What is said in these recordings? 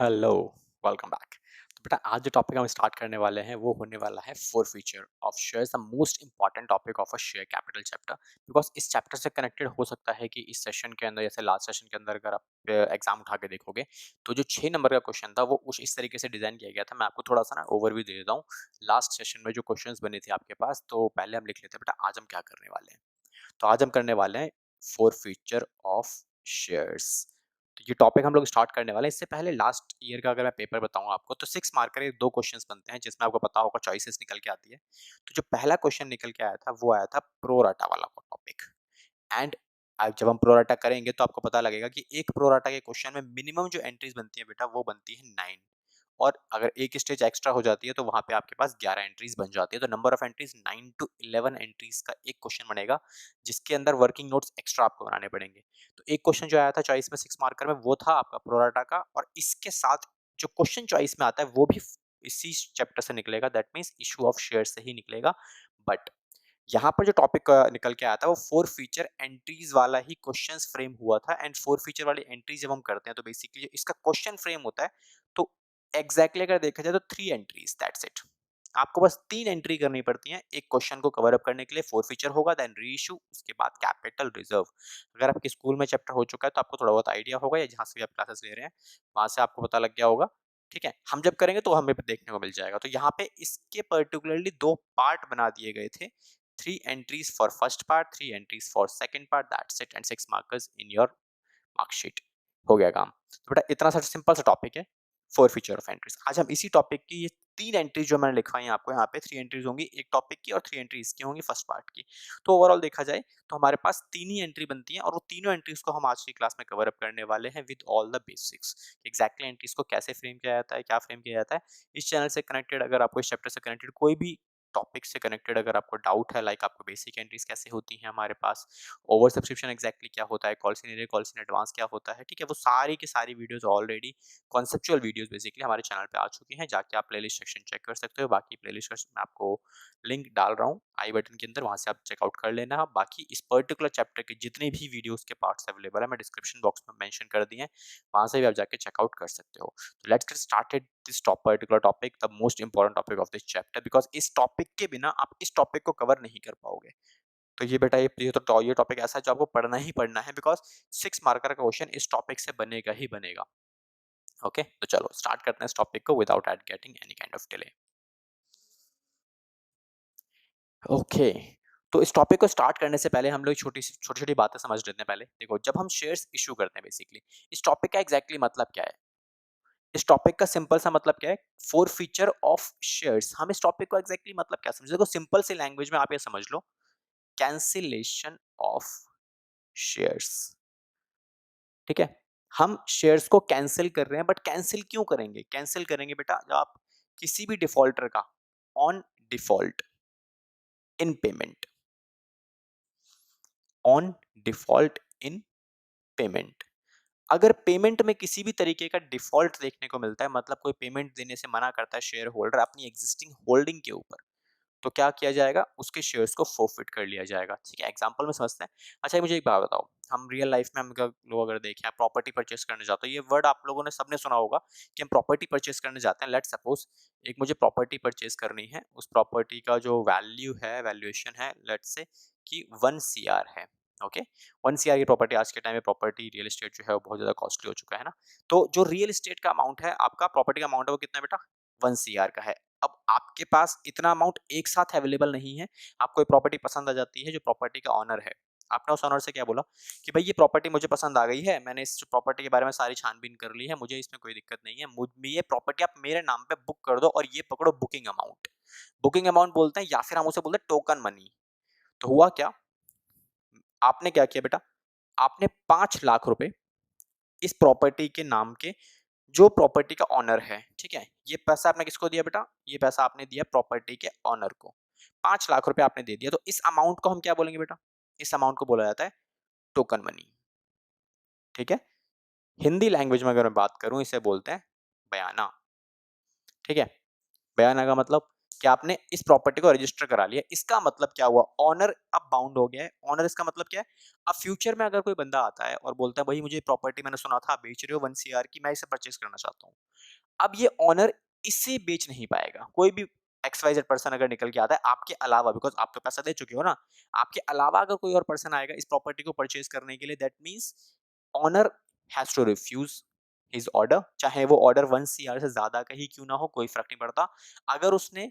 Hello, welcome back. तो बेटा आज जो टॉपिक हम स्टार्ट करने वाले हैं वो होने वाला है forfeiture of shares, the most important topic of a share capital chapter. Because इस चैप्टर से कनेक्टेड हो सकता है कि इस सेशन के अंदर जैसे लास्ट सेशन के अंदर अगर आप एग्जाम उठा के देखोगे तो जो 6 नंबर का क्वेश्चन था वो कुछ इस तरीके से डिजाइन किया गया था। मैं आपको थोड़ा सा ना ओवरव्यू दे देता हूँ लास्ट सेशन में जो क्वेश्चंस बने थे आपके पास। तो पहले हम लिख लेते हैं बेटा आज हम क्या करने वाले हैं। तो आज हम करने वाले हैं फॉरफीचर ऑफ शेयर्स। तो ये टॉपिक हम लोग स्टार्ट करने वाले हैं। इससे पहले लास्ट ईयर का अगर मैं पेपर बताऊं आपको तो 6 मार्कर के 2 क्वेश्चंस बनते हैं जिसमें आपको पता होगा चॉइसेस निकल के आती है। तो जो पहला क्वेश्चन निकल के आया था वो आया था प्रोराटा वाला टॉपिक। एंड जब हम प्रोराटा करेंगे तो आपको पता लगेगा कि एक प्रोराटा के क्वेश्चन में मिनिमम जो एंट्रीज बनती है बेटा वो बनती है 9। और अगर एक स्टेज एक्स्ट्रा हो जाती है तो वहां पे आपके पास 11 एंट्रीज बन जाती है। तो number of entries 9 to 11 entries का एक क्वेश्चन बनेगा जिसके अंदर वर्किंग नोट्स एक्स्ट्रा आपको बनाने पड़ेंगे। तो एक क्वेश्चन जो आया था चॉइस में 6 मार्कर में वो था आपका प्रोराटा का, और इसके साथ जो क्वेश्चन चॉइस में आता है वो भी इसी चैप्टर से निकलेगा, that means issue of share से ही निकलेगा। बट यहाँ पर जो टॉपिक निकल के आया था वो फोर फीचर एंट्रीज वाला ही क्वेश्चंस फ्रेम हुआ था। एंड फोर फीचर वाली एंट्री जब हम करते हैं तो बेसिकली इसका क्वेश्चन फ्रेम होता है। तो एग्जैक्टली अगर देखा जाए तो 3 एंट्रीज, दैट्स इट। आपको बस 3 एंट्री करनी पड़ती हैं एक क्वेश्चन को कवर अप करने के लिए। फोर फीचर होगा, देन रीइश्यू, उसके बाद कैपिटल रिजर्व। अगर आपके स्कूल में चैप्टर हो चुका है तो आपको थोड़ा बहुत आइडिया होगा, या जहां से भी आप क्लासेस ले रहे हैं वहां से आपको पता लग गया होगा। ठीक है, हम जब करेंगे तो हमें देखने को मिल जाएगा। तो यहाँ पे इसके पर्टिकुलरली 2 पार्ट बना दिए गए थे। 3 entries for first part, 3 entries for second part, that's it, and 6 markers in your marksheet. हो गया काम। तो बेटा इतना सा सिंपल सा टॉपिक है फोर फीचर ऑफ एंट्रीज। आज हम इसी टॉपिक की ये 3 एंट्रीज जो मैंने लिखवाई है आपको यहाँ पे, 3 एंट्रीज होंगी एक टॉपिक की और 3 एंट्रीज की होंगी फर्स्ट पार्ट की। तो ओवरऑल देखा जाए तो हमारे पास 3 ही एंट्री बनती है और वो तीनों एंट्रीज को हम आज की क्लास में कवर अप करने वाले हैं with all the basics. Exactly entries को कैसे फ्रेम किया जाता है, क्या फ्रेम किया जाता है। इस चैनल से कनेक्टेड अगर आपको इस चैप्टर से कनेक्टेड कोई भी टॉपिक से कनेक्टेड अगर आपको डाउट है, लाइक आपको बेसिक एंट्रीज कैसे होती हैं हमारे पास, ओवर सब्सक्रिप्शन एग्जैक्टली क्या होता है, calls in area calls in advance क्या होता है, ठीक है, वो सारी की सारी videos already conceptual videos basically हमारे चैनल पे आ चुकी हैं। जाके आप प्लेलिस्ट सेक्शन चेक कर सकते हो। बाकी प्लेलिस्ट का मैं आपको लिंक डाल रहा हूँ आई बटन के अंदर, वहां से आप चेकआउट कर लेना। बाकी इस पर्टिकुलर चैप्टर के जितने भी वीडियोस के पार्ट्स अवेलेबल है मैं डिस्क्रिप्शन बॉक्स में मेंशन कर दिए हैं, वहां से भी आप जाके चेकआउट कर सकते हो। तो let's get started this particular topic, the most important topic of this chapter, because इस टॉपिक के बिना आप इस टॉपिक को कवर नहीं कर पाओगे। तो ये बेटा ये टॉपिक ऐसा है जो आपको पढ़ना ही पढ़ना है, बिकॉज 6 मार्कर का क्वेश्चन इस टॉपिक से बनेगा ही बनेगा। ओके, तो चलो स्टार्ट करते हैं इस टॉपिक को without eight getting any kind of delay. Okay, तो इस टॉपिक को स्टार्ट करने से पहले हम लोग छोटी छोटी बातें समझ लेते हैं। पहले देखो, जब हम शेयर्स इशू करते हैं बेसिकली इस टॉपिक का एग्जैक्टली मतलब क्या है। इस टॉपिक का सिंपल सा मतलब क्या है, फोर फीचर ऑफ शेयर्स। हम इस टॉपिक को एग्जैक्टली मतलब क्या समझे, देखो सिंपल सी लैंग्वेज में आप ये समझ लो, कैंसिलेशन ऑफ शेयर्स। ठीक है, हम शेयर्स को कैंसिल कर रहे हैं, बट कैंसिल क्यों करेंगे, कैंसिल करेंगे बेटा जब आप किसी भी डिफॉल्टर का on default in payment, on default in payment, अगर पेमेंट में किसी भी तरीके का डिफॉल्ट देखने को मिलता है, मतलब कोई पेमेंट देने से मना करता है शेयर होल्डर अपनी एग्जिस्टिंग होल्डिंग के ऊपर, तो क्या किया जाएगा, उसके शेयर्स को फोरफिट कर लिया जाएगा। ठीक है, एग्जांपल में समझते हैं। अच्छा मुझे एक बात बताओ, हम रियल लाइफ में हम लोग अगर देखें प्रॉपर्टी परचेस करने जाते हो, ये वर्ड आप लोगों ने सबने सुना होगा कि हम प्रॉपर्टी परचेस करने जाते हैं। लेट्स सपोज एक मुझे प्रॉपर्टी परचेस करनी है, उस प्रॉपर्टी का जो वैल्यू है, वैल्यूएशन है, लेट्स से कि 1 CR है। ओके, 1 CR की प्रॉपर्टी, आज के टाइम में प्रॉपर्टी रियल एस्टेट जो है वो बहुत ज्यादा कॉस्टली हो चुका है ना। तो जो रियल एस्टेट का अमाउंट है, आपका प्रॉपर्टी का अमाउंट है वो कितना है बेटा, 1 CR का है। अब आपके पास इतना अमाउंट एक साथ अवेलेबल नहीं है। आपको एक प्रॉपर्टी पसंद आ जाती है, जो प्रॉपर्टी का ऑनर है, आपने उस ऑनर से क्या बोला कि भाई ये प्रॉपर्टी मुझे पसंद आ गई है, मैंने इस प्रॉपर्टी के बारे में सारी छानबीन कर ली है, मुझे इसमें कोई दिक्कत नहीं है, मुझ में ये प्रॉपर्टी आप मेरे नाम पे बुक कर दो और ये पकड़ो बुकिंग अमाउंट। बुकिंग अमाउंट बोलते हैं, या फिर हम उसे बोलते हैं टोकन मनी। तो हुआ क्या, आपने क्या किया बेटा, आपने 5 लाख रुपए इस प्रॉपर्टी के नाम के, जो प्रॉपर्टी का ऑनर है, ठीक है, ये पैसा आपने किसको दिया बेटा, ये पैसा आपने दिया प्रॉपर्टी के ऑनर को। 5 लाख रुपए आपने दे दिया, तो इस अमाउंट को हम क्या बोलेंगे बेटा, इस अमाउंट को बोला जाता है टोकन मनी। ठीक है, हिंदी लैंग्वेज में अगर मैं बात करूं इसे बोलते हैं बयाना। ठीक है, बयाना का मतलब कि आपने इस प्रॉपर्टी को रजिस्टर करा लिया। इसका मतलब क्या हुआ, ऑनर अब बाउंड हो गया है। ऑनर इसका मतलब क्या है, अब फ्यूचर में अगर कोई बंदा आता है और बोलता है भाई मुझे प्रॉपर्टी मैंने सुना था आप बेच रहे हो 1 CR की, मैं इसे परचेस करना चाहता हूँ, अब ये ओनर इसे बेच नहीं पाएगा। कोई भी XYZ पर्सन अगर निकल के आता है आपके अलावा, बिकॉज़ आप तो पैसा दे चुके हो ना, आपके अलावा अगर कोई और पर्सन आएगा इस प्रॉपर्टी को परचेज़ करने के लिए, that means owner has to refuse his order, चाहे वो ऑर्डर 1 सीआर से ज़्यादा का ही क्यों ना हो, कोई फ़र्क नहीं पड़ता। अगर उसने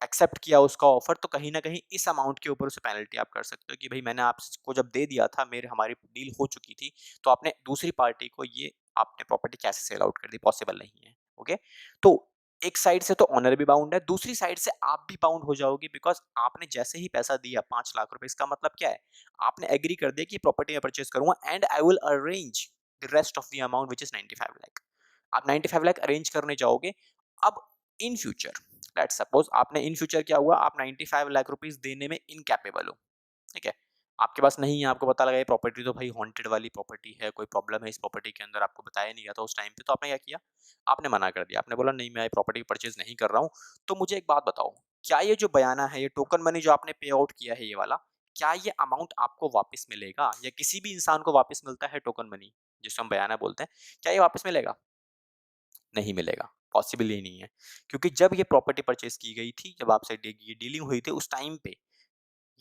एक्सेप्ट किया उसका ऑफर, तो कहीं न कहीं इस अमाउंट के ऊपर उसे पेनल्टी आप कर सकते हो कि भई मैंने आपको जब दे दिया था, मेरे हमारी डील हो चुकी थी, तो आपने दूसरी पार्टी को ये आपने प्रॉपर्टी कैसे सेल आउट कर दी, पॉसिबल नहीं है। ओके? तो एक साइड से तो ओनर भी बाउंड है, दूसरी साइड से आप भी बाउंड हो जाओगे, बिकॉज़ आपने जैसे ही पैसा दिया 5 लाख रुपए, इसका मतलब क्या है? आपने एग्री कर दिया कि प्रॉपर्टी मैं परचेज़ करूँगा and I will arrange the rest of the amount which is 95 lakh. आप 95 लाख अरेंज करने जाओगे। अब इन फ्यूचर, लेट्स सपोज आपने इन फ्यूचर क्या हुआ, आप 95 लाख रुपीस देने में इनकैपेबल हो, ठीक है? आपके पास नहीं है, आपको पता लगा ये प्रॉपर्टी तो भाई हॉन्टेड वाली प्रॉपर्टी है, कोई प्रॉब्लम है इस प्रॉपर्टी के अंदर, आपको बताया नहीं गया था उस टाइम पे, तो आपने क्या किया? आपने मना कर दिया, आपने बोला नहीं मैं प्रॉपर्टी परचेज नहीं कर रहा हूँ। तो मुझे एक बात बताओ, क्या ये जो बयाना है, ये टोकन मनी जो आपने पे आउट किया है ये वाला, क्या ये अमाउंट आपको वापस मिलेगा, या किसी भी इंसान को वापस मिलता है टोकन मनी जिसको हम बयाना बोलते हैं, क्या ये वापस मिलेगा? नहीं मिलेगा, पॉसिबल ही नहीं है। क्योंकि जब ये प्रॉपर्टी परचेज़ की गई थी, जब आपसे ये डीलिंग हुई थी उस टाइम पे,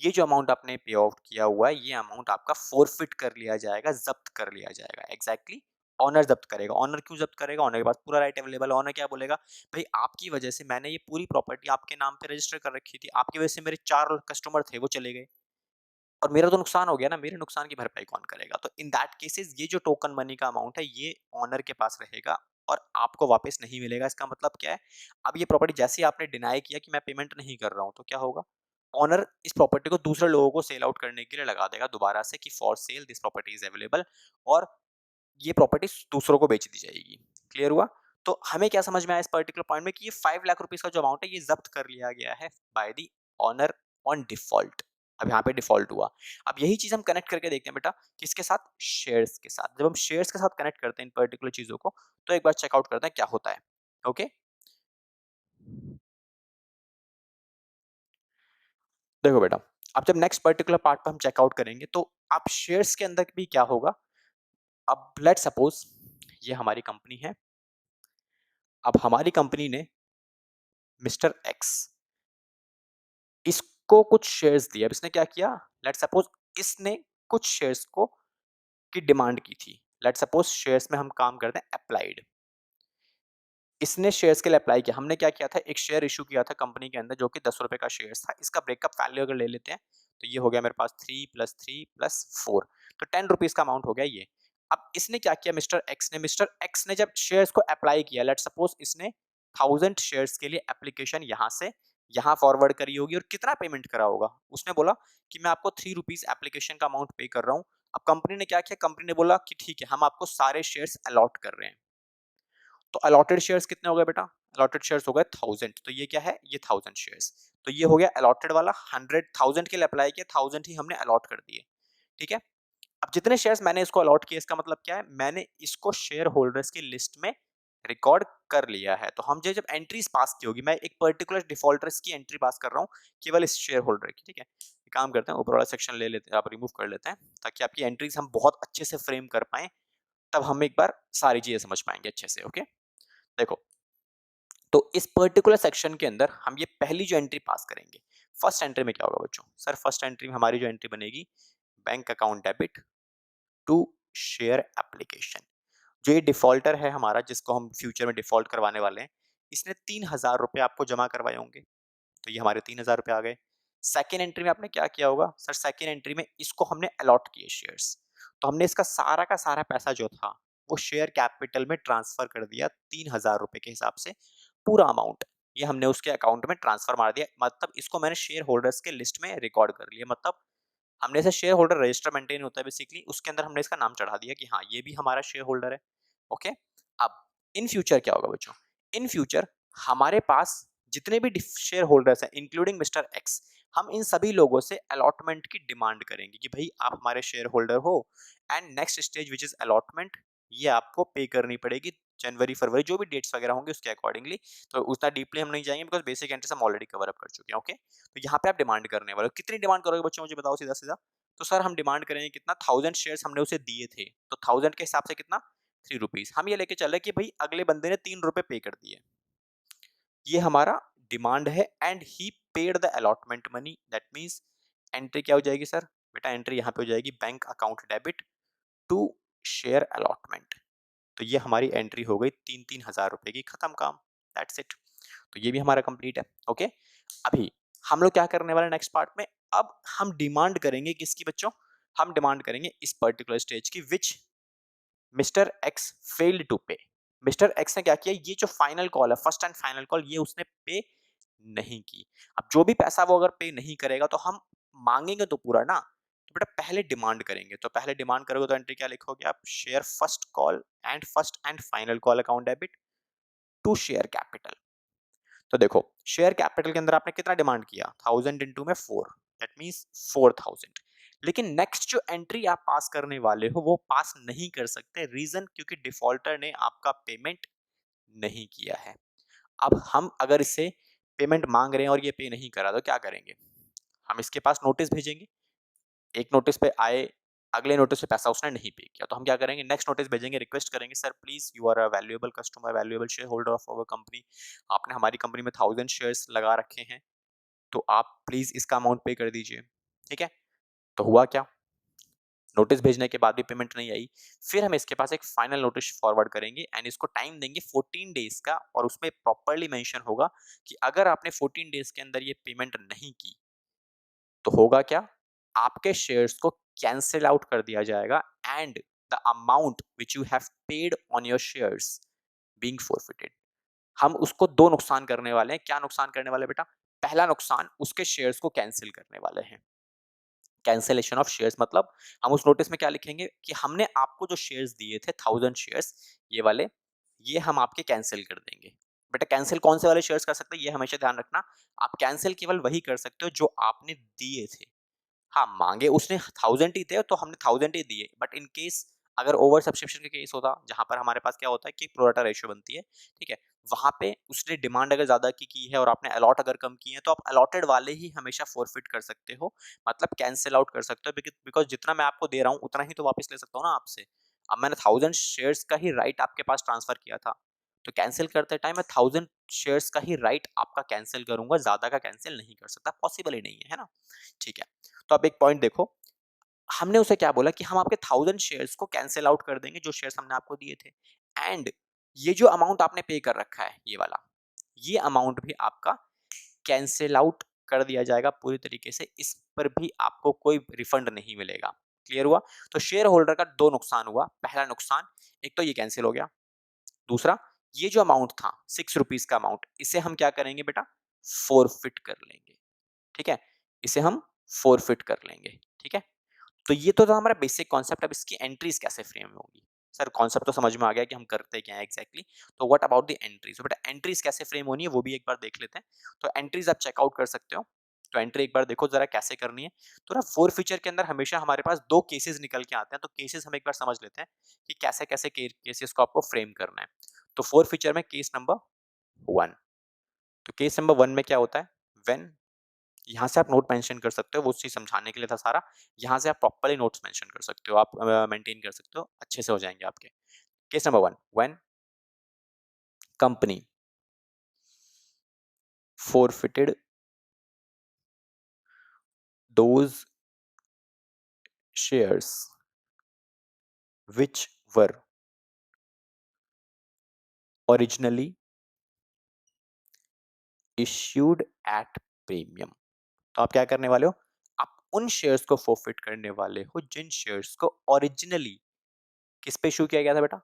ये जो अमाउंट आपने पे आउट किया हुआ है, ये अमाउंट आपका फ़ोरफ़िट कर लिया जाएगा, ज़ब्त कर लिया जाएगा। एग्ज़ैक्टली ओनर ज़ब्त करेगा। ओनर क्यों ज़ब्त करेगा? ओनर के पास पूरा राइट अवेलेबल है। ओनर क्या बोलेगा, भई आपकी वजह से मैंने ये पूरी प्रॉपर्टी आपके नाम पे रजिस्टर कर रखी थी, आपकी वजह से मेरे 4 कस्टमर थे, वो चले गए। और मेरा तो नुकसान हो गया ना, मेरे नुकसान की भरपाई कौन करेगा? तो इन दैट केसेस ये जो टोकन मनी का अमाउंट है, ये ओनर के पास रहेगा और आपको वापस नहीं मिलेगा। इसका मतलब क्या है? अब ये प्रॉपर्टी जैसे ही आपने डिनाई किया कि मैं पेमेंट नहीं कर रहा हूँ, तो क्या होगा? ओनर इस प्रॉपर्टी को दूसरे लोगों को सेल आउट करने के लिए लगा देगा दोबारा से कि for sale this property is available, और ये प्रॉपर्टी दूसरों को बेच दी जाएगी। क्लियर हुआ? तो हमें क्या समझ में आया इस पर्टिकुलर पॉइंट में कि ये 5 लाख रुपीज़ का जो अमाउंट है, ये ज़ब्त कर लिया गया है by the owner on default. अब यहाँ पे डिफ़ॉल्ट हुआ। अब यही चीज़ हम कनेक्ट करके देखते हैं बेटा, किसके साथ? शेयर्स के साथ। जब हम शेयर्स के साथ कनेक्ट करते हैं इन पर्टिकुलर चीज़ों को, तो एक बार चेक आउट करते हैं क्या होता है। ओके? देखो बेटा, अब जब नेक्स्ट पर्टिकुलर पार्ट पे हम चेक आउट करेंगे, तो अब शेयर्स के अंदर भी क्या होगा? अब लेट्स सपोज़ ये हमारी कंपनी है। अब हमारी कंपनी ने मिस्टर एक्स, इसको कुछ शेयर्स दिए। अब इसने क्या किया? लेट्स सपोज़ इसने कुछ शेयर्स को की डिमांड की थी। लेट्स सपोज़ शेयर्स में हम काम करते हैं एप्लाइड। इसने शेयर्स के लिए अप्लाई किया। हमने क्या किया था, एक शेयर इश्यू किया था कंपनी के अंदर जो कि ₹10 का शेयर्स था। इसका ब्रेकअप वैल्यू अगर ले लेते हैं, तो ये हो गया मेरे पास 3 + 3 + 4, तो ₹10 का अमाउंट हो गया ये। अब इसने क्या किया, मिस्टर एक्स ने जब शेयर्स को अप्लाई किया, लेट्स सपोज़ इसने 1000 शेयर्स के लिए एप्लीकेशन यहाँ से यहाँ फॉरवर्ड करी होगी, और कितना पेमेंट करा होगा? उसने बोला कि मैं आपको ₹3 एप्लीकेशन का अमाउंट पे कर रहा हूँ। अब कंपनी ने क्या किया, कंपनी ने बोला कि ठीक है, हम आपको सारे शेयर्स अलॉट कर रहे हैं। तो अलॉटेड शेयर्स कितने हो गए बेटा? अलॉटेड शेयर्स हो गए 1000, तो ये क्या है? ये 1000 शेयर्स। तो ये हो गया अलॉटेड वाला, 100,000 के लिए अप्लाई किया, 1000 ही हमने अलॉट कर दिए। ठीक है? अब जितने शेयर्स मैंने इसको अलॉट किए, इसका मतलब क्या है? मैंने इसको शेयर होल्डर्स की लिस्ट में रिकॉर्ड कर लिया है। तो हम जब एंट्रीज पास की होगी, मैं एक पर्टिकुलर डिफॉल्टर्स की एंट्री पास कर रहा हूँ, केवल इस शेयर होल्डर की। ठीक है? एक काम करते हैं, ऊपर वाला सेक्शन ले लेते हैं, आप रिमूव कर लेते हैं, ताकि आपकी एंट्रीज हम बहुत अच्छे से फ्रेम कर पाएं। तब हम एक बार सारी चीजें समझ पाएंगे अच्छे से। ओके? देखो, तो इस पर्टिकुलर सेक्शन के अंदर हम ये पहली जो एंट्री पास करेंगे, फर्स्ट एंट्री में क्या होगा बच्चों? सर फर्स्ट एंट्री में हमारी जो एंट्री बनेगी, bank account debit to share application. जो ये डिफॉल्टर है हमारा, जिसको हम फ्यूचर में डिफॉल्ट करवाने वाले हैं, इसने 3000 रुपए आपको जमा करवाए होंगे, तो ये हमारे 3000 रुपए आ गए। सेकेंड एंट्री में आपने क्या किया होगा? सर सेकेंड एंट्री में इसको हमने अलॉट किए शेयर्स, तो हमने इसका सारा का सारा पैसा जो था, वो शेयर कैपिटल में ट्रांसफर कर दिया 3000 रुपए के हिसाब से, पूरा अमाउंट ये हमने उसके अकाउंट में ट्रांसफर मार दिया। मतलब इसको मैंने शेयर होल्डर्स के लिस्ट में रिकॉर्ड कर लिया। मतलब हमने ऐसे शेयर होल्डर रजिस्टर मेंटेन होता है बेसिकली, उसके अंदर हमने इसका नाम चढ़ा दिया कि हाँ ये भी हमारा शेयर होल्डर है। ओके? अब इन फ्यूचर क्या होगा बच्चों? इन फ्यूचर हमारे पास जितने भी शेयर होल्डर्स हैं इंक्लूडिंग मिस्टर एक्स, हम इन सभी लोगों से अलॉटमेंट की डिमांड करेंगे कि भाई आप हमारे शेयर होल्डर हो, and next stage which is allotment, ये आपको पे करनी पड़ेगी जनवरी फरवरी, जो भी डेट्स वगैरह होंगे उसके अकॉर्डिंगली। तो उतना डीपली हम नहीं जाएंगे, बिकॉज बेसिक एंट्रीज हम ऑलरेडी कवर अप कर चुके हैं। ओके? तो यहाँ पे आप डिमांड करने वाले हो, कितनी डिमांड करोगे बच्चों मुझे बताओ सीधा सीधा? तो सर हम डिमांड करेंगे कितना? 1000 शेयर्स हमने उसे दिए थे, तो 1000 के हिसाब से कितना? ₹3। हम ये लेके चल रहे कि भाई अगले बंदे ने ₹3 पे कर दिए, ये हमारा डिमांड है and he paid the allotment money. That means entry क्या हो जाएगी सर? बेटा एंट्री यहाँ पे हो जाएगी bank account debit to share allotment. तो ये हमारी एंट्री हो गई 3,000 रुपए की, खत्म काम, दैट्स इट। तो ये भी हमारा कंप्लीट है। ओके, अभी हम लोग क्या करने वाले नेक्स्ट पार्ट में, अब हम डिमांड करेंगे किसकी बच्चों? हम डिमांड करेंगे इस पर्टिकुलर स्टेज की, which mister x failed to पे। मिस्टर एक्स ने क्या किया, ये जो फाइनल कॉल है, फर्स्ट एंड फाइनल कॉल, ये उसने पे नहीं की। अब जो भी पैसा वो अगर पे नहीं करेगा तो हम मांगेंगे तो पूरा ना, तो बेटा पहले डिमांड करेंगे। तो पहले डिमांड करोगे तो एंट्री क्या लिखोगे आप? Share first and final call account debit to share capital. तो देखो शेयर कैपिटल के अंदर आपने कितना डिमांड किया? 1000 इंटू में 4, दैट मीन्स 4000। लेकिन नेक्स्ट जो एंट्री आप पास करने वाले हो वो पास नहीं कर सकते, रीजन क्योंकि डिफॉल्टर ने आपका पेमेंट नहीं किया है। अब हम अगर इससे पेमेंट मांग रहे हैं और ये पे नहीं करा तो क्या करेंगे? हम इसके पास नोटिस भेजेंगे, एक नोटिस पे आए, अगले नोटिस पे पैसा उसने नहीं पे किया, तो हम क्या करेंगे? नेक्स्ट नोटिस भेजेंगे, रिक्वेस्ट करेंगे, sir please you are a valuable customer, valuable shareholder of our company, आपने हमारी कंपनी में 1000 शेयर्स लगा रखे हैं, तो आप प्लीज इसका अमाउंट पे कर दीजिए। ठीक है, तो हुआ क्या? नोटिस भेजने के बाद भी पेमेंट नहीं आई। फिर हम इसके पास एक फाइनल नोटिस फॉरवर्ड करेंगे एंड इसको टाइम देंगे 14 डेज का, और उसमें प्रॉपर्ली मेंशन होगा कि अगर आपने 14 डेज के अंदर ये पेमेंट नहीं की तो होगा क्या? आपके शेयर्स को कैंसिल आउट कर दिया जाएगा and the amount which you have paid on your shares being forfeited. हम उसको दो नुकसान करने वाले हैं। क्या नुकसान करने वाले बेटा? पहला नुकसान, उसके शेयर्स को कैंसिल करने वाले हैं। कैंसिलेशन ऑफ शेयर्स मतलब हम उस नोटिस में क्या लिखेंगे कि हमने आपको जो शेयर्स दिए थे 1000 शेयर्स, ये वाले, ये हम आपके कैंसिल कर देंगे। बेटा कैंसिल कौन से वाले शेयर्स कर सकते हैं ये हमेशा ध्यान रखना, आप कैंसिल केवल वही कर सकते हो जो आपने दिए थे। हाँ, मांगे उसने 1000 ही थे तो हमने 1000 ही दिए, बट इन केस अगर ओवर सब्सक्रिप्शन का केस होता जहां पर हमारे पास क्या होता है कि प्रोराटा रेशियो बनती है, ठीक है, वहां पे उसने डिमांड अगर ज्यादा की है और आपने अलॉट अगर कम की है तो आप अलॉटेड वाले ही हमेशा फोरफिट कर सकते हो, मतलब कैंसिल आउट कर सकते हो, बिकॉज जितना मैं आपको दे रहा हूँ उतना ही तो वापस ले सकता हूँ ना आपसे। अब मैंने 1000 शेयर्स का ही राइट आपके पास ट्रांसफर किया था, तो कैंसिल करते टाइम मैं 1000 शेयर्स का ही राइट आपका कैंसिल करूंगा, ज्यादा का कैंसिल नहीं कर सकता, पॉसिबल ही नहीं है ना। ठीक है, तो अब एक पॉइंट देखो, हमने उसे क्या बोला कि हम आपके 1000 शेयर्स को कैंसिल आउट कर देंगे जो शेयर्स हमने आपको दिए थे, एंड ये जो अमाउंट आपने पे कर रखा है ये वाला, ये अमाउंट भी आपका कैंसिल आउट कर दिया जाएगा पूरी तरीके से, इस पर भी आपको कोई रिफंड नहीं मिलेगा। क्लियर हुआ? तो शेयर होल्डर का दो नुकसान हुआ। पहला नुकसान, एक तो ये कैंसिल हो गया, दूसरा ये जो अमाउंट था ₹6 का अमाउंट, इसे हम क्या करेंगे बेटा? फोरफिट कर लेंगे। ठीक है, इसे हम फोरफिट कर लेंगे। ठीक है, तो ये तो था हमारा बेसिक कॉन्सेप्ट। अब इसकी एंट्रीज कैसे फ्रेम होंगी? सर कॉन्सेप्ट तो समझ में आ गया कि हम करते क्या है एग्जैक्टली, तो व्हाट अबाउट द एंट्रीज? बेटा एंट्रीज कैसे फ्रेम होनी है वो भी एक बार देख लेते हैं। तो एंट्रीज आप चेकआउट कर सकते हो, तो एंट्री एक बार देखो जरा कैसे करनी है। तो ना फोर फीचर के अंदर हमेशा हमारे पास दो केसेस निकल के आते हैं, तो केसेस हम एक बार समझ लेते हैं कि कैसे कैसे केसेस को आपको फ्रेम करना है। तो फोर फीचर में केस नंबर 1, तो केस नंबर 1 में क्या होता है? व्हेन, यहाँ से आप नोट मेंशन कर सकते हो, वो चीज़ समझाने के लिए था सारा। यहाँ से आप प्रॉपर्ली नोट्स मेंशन कर सकते हो, आप मेंटेन कर सकते हो, अच्छे से हो जाएँगे आपके। Case number 1, when company forfeited those shares which were originally issued at premium। तो आप क्या करने वाले हो? आप उन शेयर्स को forfeit करने वाले हो जिन शेयर्स को ओरिजिनली किस पे इश्यू किया गया था बेटा?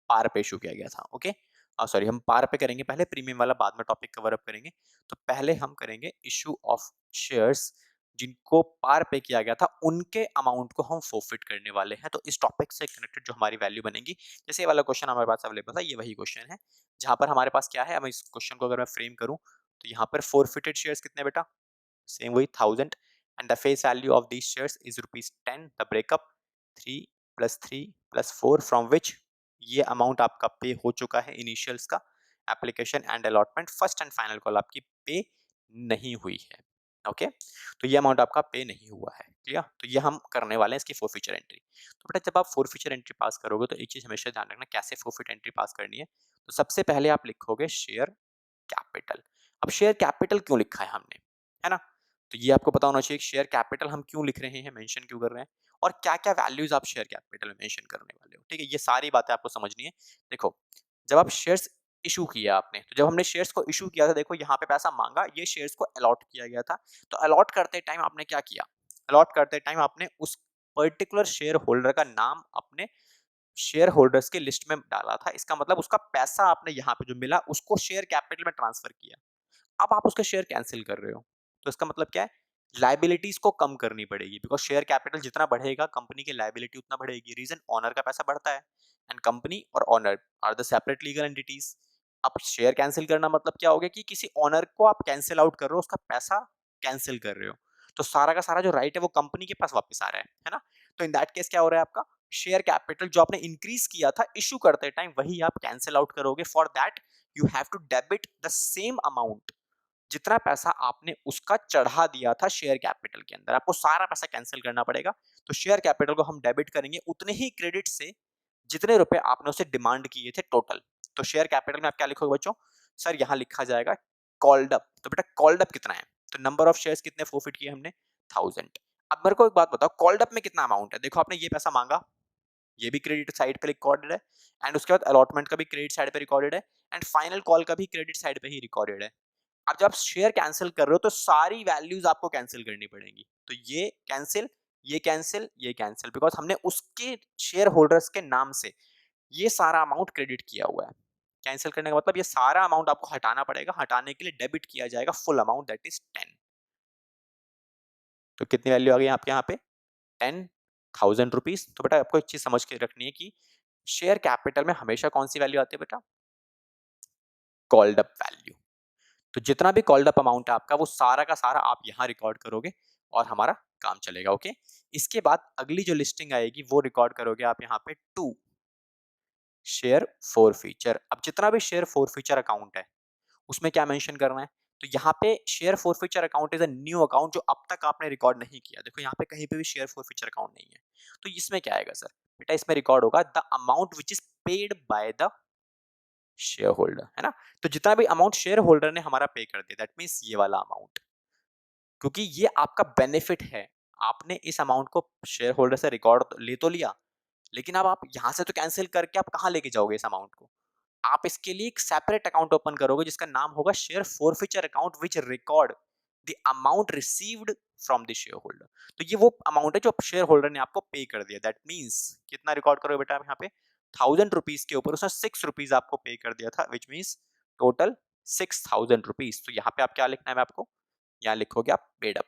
पार पे इशू किया गया था। ओके, सॉरी, हम पार पे करेंगे पहले, प्रीमियम वाला बाद में टॉपिक कवर अप करेंगे। तो पहले हम करेंगे इशू ऑफ शेयर्स जिनको पार पे किया गया था, उनके अमाउंट को हम फोरफिट करने वाले हैं। तो इस टॉपिक से कनेक्टेड जो हमारी वैल्यू बनेगी, जैसे ये वाला क्वेश्चन हमारे पास अवेलेबल था, ये वही क्वेश्चन है जहां पर हमारे पास क्या है। अब इस क्वेश्चन को अगर मैं फ्रेम करूं तो यहाँ पर फोरफिटेड शेयर्स कितने बेटा? सेम वही 1000, and the face value of these shares is ₹10। The breakup 3 + 3 + 4 from which ये अमाउंट आपका पे हो चुका है इनिशियल्स का, application and allotment, first and final call आपकी पे नहीं हुई है। ओके, तो ये अमाउंट आपका पे नहीं हुआ है। क्लियर? तो ये हम करने वाले हैं इसकी फोरफीचर एंट्री। तो बेटा जब आप फोरफीचर एंट्री पास करोगे तो एक चीज हमेशा ध्यान रखना कैसे फोरफीट एंट्री पास करनी है। तो सबसे पहले आप लिखोगे शेयर कैपिटल। अब शेयर कैपिटल क्यों लिखा है हमने, है ना? तो ये आपको पता होना चाहिए कि शेयर कैपिटल हम क्यों लिख रहे हैं, मेंशन क्यों कर रहे हैं और क्या-क्या वैल्यूज आप शेयर कैपिटल में मेंशन करने वाले हो। ठीक है, ये सारी बातें आपको समझनी है। देखो, जब आप शेयर्स इश्यू किया आपने, तो जब हमने शेयर्स को इश्यू किया था, देखो यहाँ पे पैसा मांगा, ये शेयर्स को अलॉट किया गया था। तो अलॉट करते टाइम आपने क्या किया? अलॉट करते टाइम आपने उस पर्टिकुलर शेयर होल्डर का नाम अपने शेयर होल्डर्स की लिस्ट में डाला था। इसका मतलब उसका पैसा आपने यहाँ पे जो मिला उसको शेयर कैपिटल में ट्रांसफर किया। अब आप उसके शेयर कैंसिल कर रहे हो, तो इसका मतलब क्या है? लायबिलिटीज को कम करनी पड़ेगी, बिकॉज शेयर कैपिटल जितना बढ़ेगा कंपनी की लायबिलिटी उतना बढ़ेगी। रीजन, ओनर का पैसा बढ़ता है एंड कंपनी और owner are the separate legal entities. अब शेयर कैंसिल करना मतलब क्या हो गया कि किसी ओनर को आप कैंसिल आउट कर रहे हो, उसका पैसा कैंसिल कर रहे हो, तो सारा का सारा जो राइट है वो कंपनी के पास वापस आ रहा है ना? तो इन दैट केस क्या हो रहा है, आपका शेयर कैपिटल जो आपने इंक्रीज किया था इश्यू करते टाइम वही आप कैंसिल आउट करोगे। For that you have to debit the same amount, जितना पैसा आपने उसका चढ़ा दिया था शेयर कैपिटल के अंदर, आपको सारा पैसा कैंसिल करना पड़ेगा। तो शेयर कैपिटल को हम डेबिट करेंगे उतने ही क्रेडिट से जितने रुपए आपने उसे डिमांड किए थे टोटल। तो शेयर कैपिटल में आप क्या लिखोगे बच्चों? सर यहाँ लिखा जाएगा कॉल्ड अप। तो बेटा कॉल्ड अप कितना है? तो नंबर ऑफ शेयर्स कितने फोरफिट किए हमने? 1000। अब मेरे को एक बात बताओ, कॉल्ड अप में कितना अमाउंट है? देखो आपने ये पैसा मांगा, ये भी क्रेडिट साइड पे रिकॉर्डेड है एंड उसके बाद अलॉटमेंट का भी क्रेडिट साइड पे रिकॉर्डेड है एंड फाइनल कॉल का भी क्रेडिट साइड पे ही रिकॉर्डेड है। अब जब आप शेयर कैंसिल कर रहे हो तो सारी वैल्यूज आपको कैंसिल करनी पड़ेंगी। तो ये कैंसिल, ये कैंसिल, ये कैंसिल, बिकॉज हमने उसके शेयर होल्डर्स के नाम से ये सारा अमाउंट क्रेडिट किया हुआ है। कैंसिल करने का मतलब ये सारा अमाउंट आपको हटाना पड़ेगा। हटाने के लिए डेबिट किया जाएगा फुल अमाउंट, दैट इज 10। तो कितनी वैल्यू आ गई आपके यहाँ पे? 10,000 रुपीज। तो बेटा आपको एक चीज समझ के रखनी है कि शेयर कैपिटल में हमेशा कौन सी वैल्यू आती है बेटा? Called up value. तो जितना भी कॉल्ड अप अमाउंट है आपका वो सारा का सारा आप यहाँ रिकॉर्ड करोगे और हमारा काम चलेगा। ओके, इसके बाद अगली जो लिस्टिंग आएगी वो रिकॉर्ड करोगे आप यहाँ पे 2 शेयर फोर फीचर। अब जितना भी शेयर फोर फीचर अकाउंट है उसमें क्या मेंशन करना है? तो यहाँ पे share four feature account is a new account जो अब तक आपने रिकॉर्ड नहीं किया। देखो यहाँ पे कहीं पे भी शेयर फोर फीचर अकाउंट नहीं है। तो इसमें क्या आएगा सर? बेटा इसमें रिकॉर्ड होगा the amount which is paid by the share holder, है ना? तो जितना भी अमाउंट शेयर होल्डर ने हमारा पे कर दिया, दैट मीन्स ये वाला अमाउंट, क्योंकि ये आपका बेनिफिट है। आपने इस अमाउंट को शेयर होल्डर से रिकॉर्ड ले तो लिया, लेकिन अब आप यहाँ से तो कैंसिल करके आप कहाँ लेके जाओगे इस अमाउंट को? आप इसके लिए एक सेपरेट अकाउंट ओपन करोगे जिसका नाम होगा share forfeiture account which record the amount received from the share holder. तो ये वो अमाउंट है जो शेयर होल्डर ने आपको पे कर दिया। दैट मीन्स कितना रिकॉर्ड करोगे बेटा आप यहाँ पे? 1000 रुपीज के ऊपर उसने 6 रुपीज आपको पे कर दिया था, विच मीन्स टोटल 6000 रुपीज। तो यहाँ पे आप क्या लिखना है आपको? यहाँ लिखोगे आप पेड अप।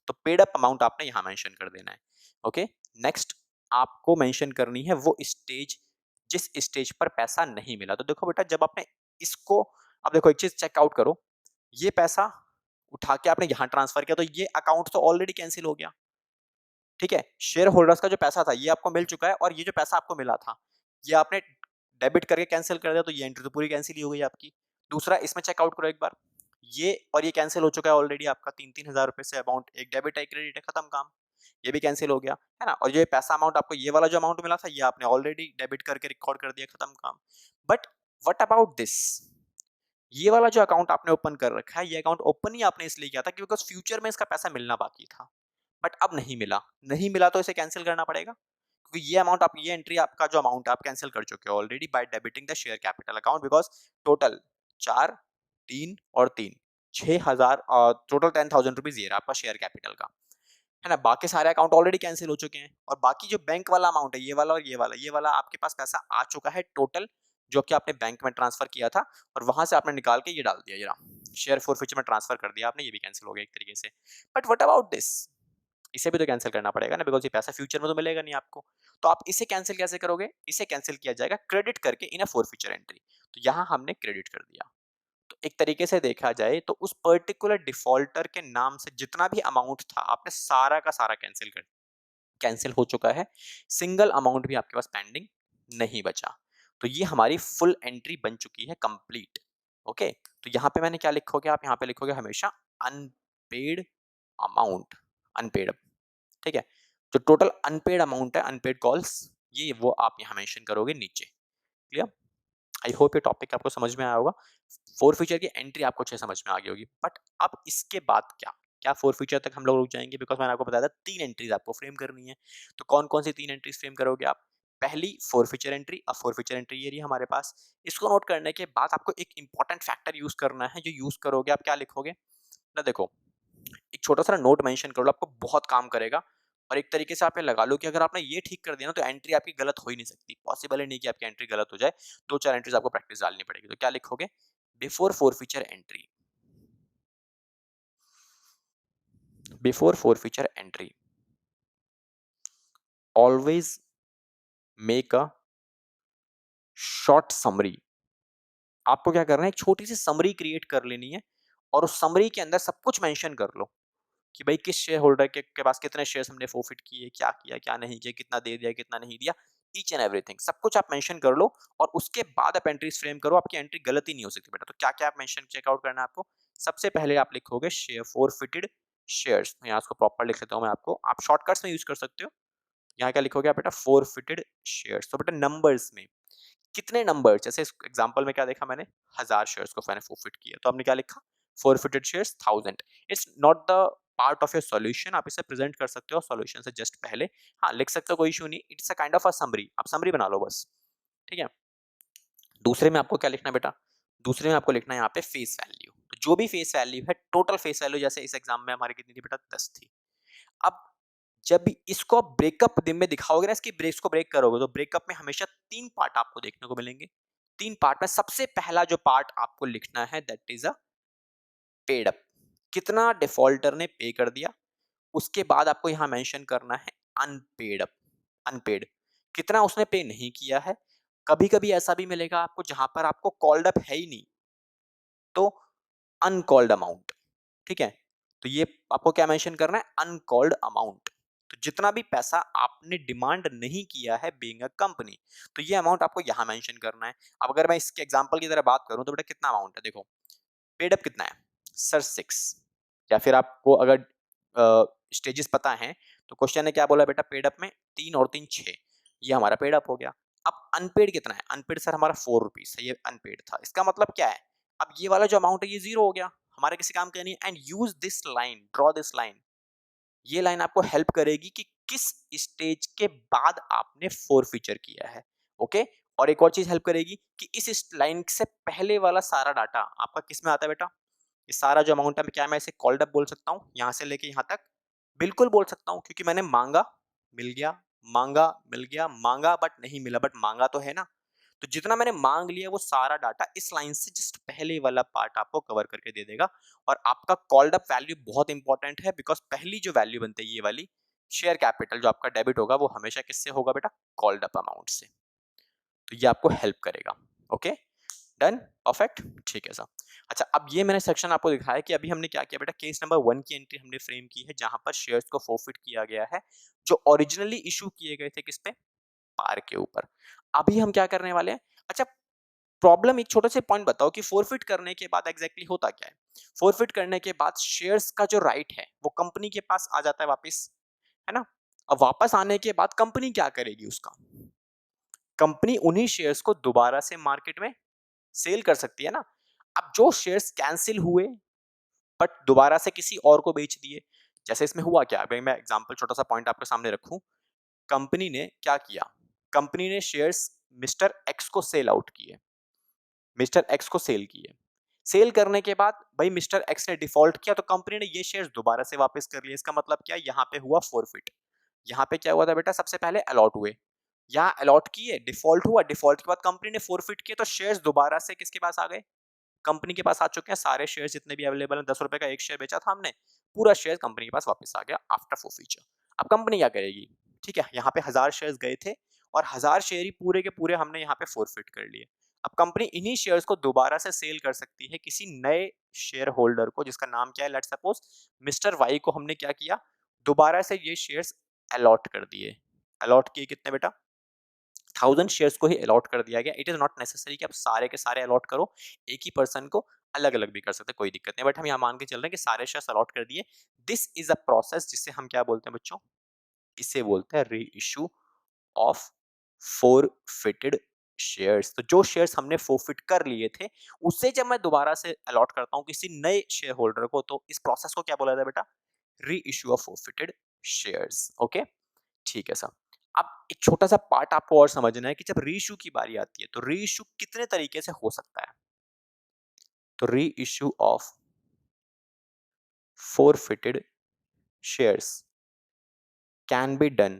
तो पेड अप अमाउंट आपने यहाँ मेंशन कर देना है। ओके, नेक्स्ट आपको मेंशन करनी है वो स्टेज जिस स्टेज पर पैसा नहीं मिला। तो देखो बेटा जब आपने इसको, अब देखो एक चीज चेकआउट करो, ये पैसा उठा के आपने यहाँ ट्रांसफर किया तो ये अकाउंट तो ऑलरेडी कैंसिल हो गया। ठीक है, शेयर होल्डर्स का जो पैसा था ये आपको मिल चुका है और ये जो पैसा आपको मिला था ये आपने डेबिट करके कैंसिल कर दिया, तो ये एंट्री तो पूरी कैंसिल ही हो गई आपकी। दूसरा इसमें चेकआउट करो एक बार, ये और ये कैंसिल हो चुका है ऑलरेडी आपका 3-3 हजार रुपए से अमाउंट, एक डेबिट है क्रेडिट है, खत्म काम। ये भी कैंसिल हो गया है ना? और ये पैसा अमाउंट आपको ये वाला जो अमाउंट मिला था ये आपने ऑलरेडी डेबिट करके रिकॉर्ड कर दिया, खत्म काम। But what about this? ये वाला जो अकाउंट आपने ओपन कर रखा है ये अकाउंट ओपन ही आपने इसलिए किया था क्योंकि फ्यूचर में इसका पैसा मिलना बाकी था, बट अब नहीं मिला। नहीं मिला तो इसे कैंसिल करना पड़ेगा क्योंकि ये अमाउंट आप, ये एंट्री आपका जो अमाउंट आप कैंसिल कर चुके हो already by debiting the share capital account, because total 4, 3 और 3 6 हजार, टोटल 10,000 रुपीज ये रहा आपका शेयर कैपिटल का, है ना? बाकी सारे अकाउंट ऑलरेडी कैंसिल हो चुके हैं और बाकी जो बैंक वाला अमाउंट है ये वाला और ये वाला आपके पास पैसा आ चुका है टोटल, जो कि आपने बैंक में ट्रांसफर किया था और वहां से आपने निकाल के ये डाल दिया, ये रहा शेयर फोरफीचर में ट्रांसफर कर दिया आपने, ये भी कैंसिल हो गया एक तरीके से। But what about this? इसे भी तो कैंसिल करना पड़ेगा ना, बिकॉज ये पैसा फ्यूचर में तो मिलेगा नहीं आपको। तो आप इसे कैंसिल कैसे करोगे? इसे कैंसिल किया जाएगा क्रेडिट करके इन अ फोरफीचर एंट्री। तो यहाँ हमने क्रेडिट कर दिया। तो एक तरीके से देखा जाए तो उस पर्टिकुलर डिफॉल्टर के नाम से जितना भी अमाउंट था आपने सारा का सारा कैंसिल हो चुका है। सिंगल अमाउंट भी आपके पास पेंडिंग नहीं बचा। तो ये हमारी फुल एंट्री बन चुकी है कंप्लीट। ओके, तो यहाँ पे मैंने क्या लिखोगे आप? यहाँ पे लिखोगे हमेशा अनपेड अमाउंट, अनपेड। ठीक है? जो टोटल अनपेड अमाउंट है, अनपेड कॉल्स, ये वो आप यहाँ मेंशन करोगे नीचे। क्लियर? आई होप ये टॉपिक आपको समझ में आया होगा। फोरफीचर की एंट्री आपको अच्छे समझ में आ गई होगी। बट अब इसके बाद क्या? क्या फोरफीचर तक हम लोग रुक जाएँगे? बिकॉज़ मैंने आपको बताया था 3 एंट्रीज़ आपको फ्रेम करनी है। तो कौन-कौन सी 3 एंट्रीज़ फ्रेम करोगे आप? पहली फोरफीचर एंट्री, अब फोरफीचर एंट्री ये रही हमारे पास। इसको नोट करने के बाद आपको एक इम्पोर्टेंट फैक्टर यूज़ करना है, जो यूज़ करोगे आप क्या लिखोगे? ना देखो, एक छोटा-सा नोट मेंशन कर लो, आपको बहुत काम करेगा। और एक तरीके से आप ये लगा लो कि अगर आपने ये ठीक कर दिया ना, तो एंट्री आपकी गलत हो ही नहीं सकती। पॉसिबल ही नहीं कि आपकी एंट्री गलत हो जाए। 2-4 एंट्रीज़ आपको प्रैक्टिस डालनी पड़ेगी। तो क्या लिखोगे? Before forfeiture entry, before forfeiture entry, always make a short summary. आपको क्या करना है, एक छोटी-सी समरी क्रिएट कर लेनी है और उस समरी के अंदर सब कुछ मेंशन कर लो। कि भाई किस शेयर होल्डर के पास कितने शेयर्स हमने फोरफिट किए, क्या नहीं किया, कितना दे दिया, कितना नहीं दिया, ईच एंड एवरीथिंग सब कुछ आप मेंशन कर लो। और उसके बाद आप एंट्रीज फ्रेम करो। आपकी एंट्री गलत ही नहीं हो सकती बेटा। तो क्या क्या आप मेंशन चेकआउट करना है आपको? सबसे पहले आप लिखोगे शेयर फोरफिटेड शेयर्स। यहाँ उसको प्रॉपर लिख लेता हूँ मैं आपको, आप शॉर्टकट्स में यूज कर सकते हो। यहाँ क्या लिखोगे आप बेटा? Forfeited shares. तो बेटा नंबर्स में कितने नंबर, जैसे इस एग्जांपल में क्या देखा मैंने, 1000 शेयर्स को मैंने फोरफिट किया, तो हमने क्या लिखा? Forfeited shares 1000। It's not the part of your solution. आप इसे प्रेजेंट कर सकते हो सॉल्यूशन से जस्ट पहले। हाँ, लिख सकते हो, कोई इशू नहीं। It's a kind of a summary, आप समरी बना लो बस। ठीक है? दूसरे में आपको क्या लिखना है बेटा? दूसरे में आपको लिखना है यहाँ पे फेस वैल्यू। तो जो भी फेस वैल्यू है, टोटल फेस वैल्यू, जैसे इस एग्जाम में हमारी कितनी थी बेटा? 10 थी। अब जब भी इसको आप ब्रेकअप दिन में दिखाओगे ना, इसकी ब्रेक्स को ब्रेक करोगे, तो ब्रेकअप में हमेशा 3 पार्ट आपको देखने को मिलेंगे। 3 पार्ट में सबसे पहला जो पार्ट आपको लिखना है, that is a paid up. कितना डिफॉल्टर ने पे कर दिया। उसके बाद आपको यहां मेंशन करना है अनपेड अप। अनपेड, कितना उसने पे नहीं किया है। कभी कभी ऐसा भी मिलेगा आपको जहां पर आपको कॉल्ड अप है ही नहीं, तो अनकॉल्ड अमाउंट। ठीक है? तो ये आपको क्या मेंशन करना है? Uncalled amount. तो जितना भी पैसा आपने डिमांड नहीं किया है बीइंग अ कंपनी, तो ये अमाउंट आपको यहां मेंशन करना है। अब अगर मैं इसके एग्जांपल की तरह बात करूं, तो बेटा कितना अमाउंट है? देखो, पेड अप कितना है सर? 6। या फिर आपको अगर स्टेजेस पता है, तो क्वेश्चन ने क्या बोला बेटा? पेड अप में 3 और 3 6, ये हमारा पेड अप हो गया। अब अनपेड कितना है? अनपेड सर हमारा 4 रुपीज है, ये अनपेड था। इसका मतलब क्या है? अब ये वाला जो अमाउंट है ये जीरो हो गया, हमारे किसी काम का नहीं है। And use this line, draw this line. ये लाइन आपको हेल्प करेगी कि किस स्टेज के बाद आपने फोर फीचर किया है। ओके? और एक और चीज हेल्प करेगी कि इस लाइन से पहले वाला सारा डाटा आपका किस में आता है बेटा? ये सारा जो अमाउंट है, क्या मैं इसे कॉल्ड अप बोल सकता हूँ यहां से लेके यहां तक? बिल्कुल बोल सकता हूँ, क्योंकि मैंने मांगा, मिल गया, मांगा, मिल गया, मांगा बट नहीं मिला, बट मांगा तो है ना। तो जितना मैंने मांग लिया वो सारा डाटा इस लाइन से जस्ट पहले वाला पार्ट आपको कवर करके दे देगा। और आपका कॉल्ड अप वैल्यू बहुत इंपॉर्टेंट है, बिकॉज पहली जो वैल्यू बनती है ये वाली, शेयर कैपिटल जो आपका डेबिट होगा, वो हमेशा किससे होगा बेटा? कॉल्ड अप अमाउंट से। तो ये आपको हेल्प करेगा। ओके? डन? परफेक्ट? ठीक है सर। अच्छा, अब ये मैंने सेक्शन आपको दिखाया कि अभी हमने क्या किया बेटा? केस नंबर 1 की एंट्री हमने फ्रेम की है, जहां पर शेयर्स को फोरफिट किया गया है, जो ओरिजिनली इशू किए गए थे किस पे? पार के ऊपर। अभी हम क्या करने वाले हैं? अच्छा, प्रॉब्लम, एक छोटे से पॉइंट बताओ कि फोरफिट करने के बाद एग्जैक्टली होता क्या है? फोरफिट करने के बाद शेयर्स का जो राइट है वो कंपनी के पास आ जाता है वापस, है ना? अब वापस आने के बाद कंपनी क्या करेगी उसका? कंपनी उन्हीं शेयर्स को दोबारा से मार्केट में सेल कर सकती है ना। अब जो शेयर्स कैंसिल हुए बट दोबारा से किसी और को बेच दिए, जैसे इसमें हुआ क्या? अगर मैं एग्जांपल छोटा सा पॉइंट आपके सामने रखूं, कंपनी ने क्या किया? कंपनी ने शेयर्स मिस्टर एक्स को सेल आउट किए, मिस्टर एक्स को सेल किए। सेल करने के बाद भाई मिस्टर एक्स ने डिफॉल्ट किया, तो कंपनी ने ये शेयर्स दोबारा से वापस कर लिए। इसका मतलब क्या? यहाँ पे हुआ फॉरफिट। यहाँ पे क्या हुआ था बेटा? सबसे पहले अलॉट हुए, यहाँ अलॉट किए, डिफॉल्ट हुआ, डिफॉल्ट के बाद कंपनी ने फॉरफिट किए, तो शेयर्स दोबारा से किसके पास आ गए? कंपनी के पास आ चुके हैं। सारे शेयर जितने भी अवेलेबल हैं, 10 रुपए का एक शेयर बेचा था हमने, पूरा शेयर कंपनी के पास वापस आ गया आफ्टर फॉरफीचर। अब कंपनी क्या करेगी? ठीक है, यहाँ पे 1000 शेयर्स गए थे और 1000 शेयर ही पूरे के पूरे हमने यहाँ पे फॉरफिट कर लिए। अब कंपनी इन्हीं शेयर्स को दोबारा से सेल कर सकती है किसी नए शेयर होल्डर को, जिसका नाम क्या है? लेट्स सपोज मिस्टर वाई को हमने क्या किया? दोबारा से ये शेयर्स अलॉट कर दिए। अलॉट किए कितने बेटा? 1000 शेयर्स को ही अलॉट कर दिया गया। इट इज नॉट नेसेसरी कि आप सारे के सारे अलॉट करो, एक ही पर्सन को अलग अलग भी कर सकते हैं, कोई दिक्कत नहीं। बट हम यहाँ मान के चल रहे हैं कि सारे शेयर्स अलॉट कर दिए। दिस इज अ प्रोसेस जिसे हम क्या बोलते हैं बच्चों? इसे बोलते हैं री इशू ऑफ फोरफिटेड शेयर्स। तो जो शेयर्स हमने फोरफिट कर लिए थे, उसे जब मैं दोबारा से अलॉट करता हूँ किसी नए शेयर होल्डर को, तो इस प्रोसेस को क्या बोला जाता है बेटा? री issue of forfeited shares. Okay, ठीक है सर। अब एक छोटा सा पार्ट आपको और समझना है कि जब री इशू की बारी आती है, तो री इशू कितने तरीके से हो सकता है? तो री issue of forfeited shares can be done,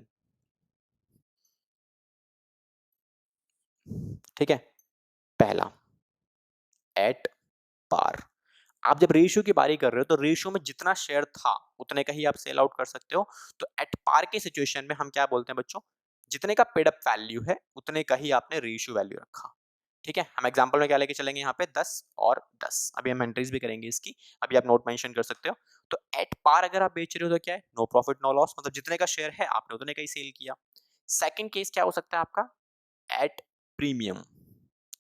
ठीक है? पहला, एट पार। आप जब रेशियो की बारी कर रहे हो, तो रेशियो में जितना शेयर था उतने का ही आप सेल आउट कर सकते हो। तो एट पार के सिचुएशन में हम क्या बोलते हैं बच्चों? जितने का पेड अप वैल्यू है उतने का ही आपने रेशियो वैल्यू रखा। ठीक है, हम एग्जांपल में क्या लेके चलेंगे यहाँ पे 10 और 10। अभी हम एंट्रीज भी करेंगे इसकी, अभी आप नोट मेंशन कर सकते हो। तो एट पार अगर आप बेच रहे हो तो क्या है? नो प्रॉफिट नो लॉस, मतलब जितने का शेयर है आपने उतने का ही सेल किया। सेकंड केस क्या हो सकता है आपका? At premium.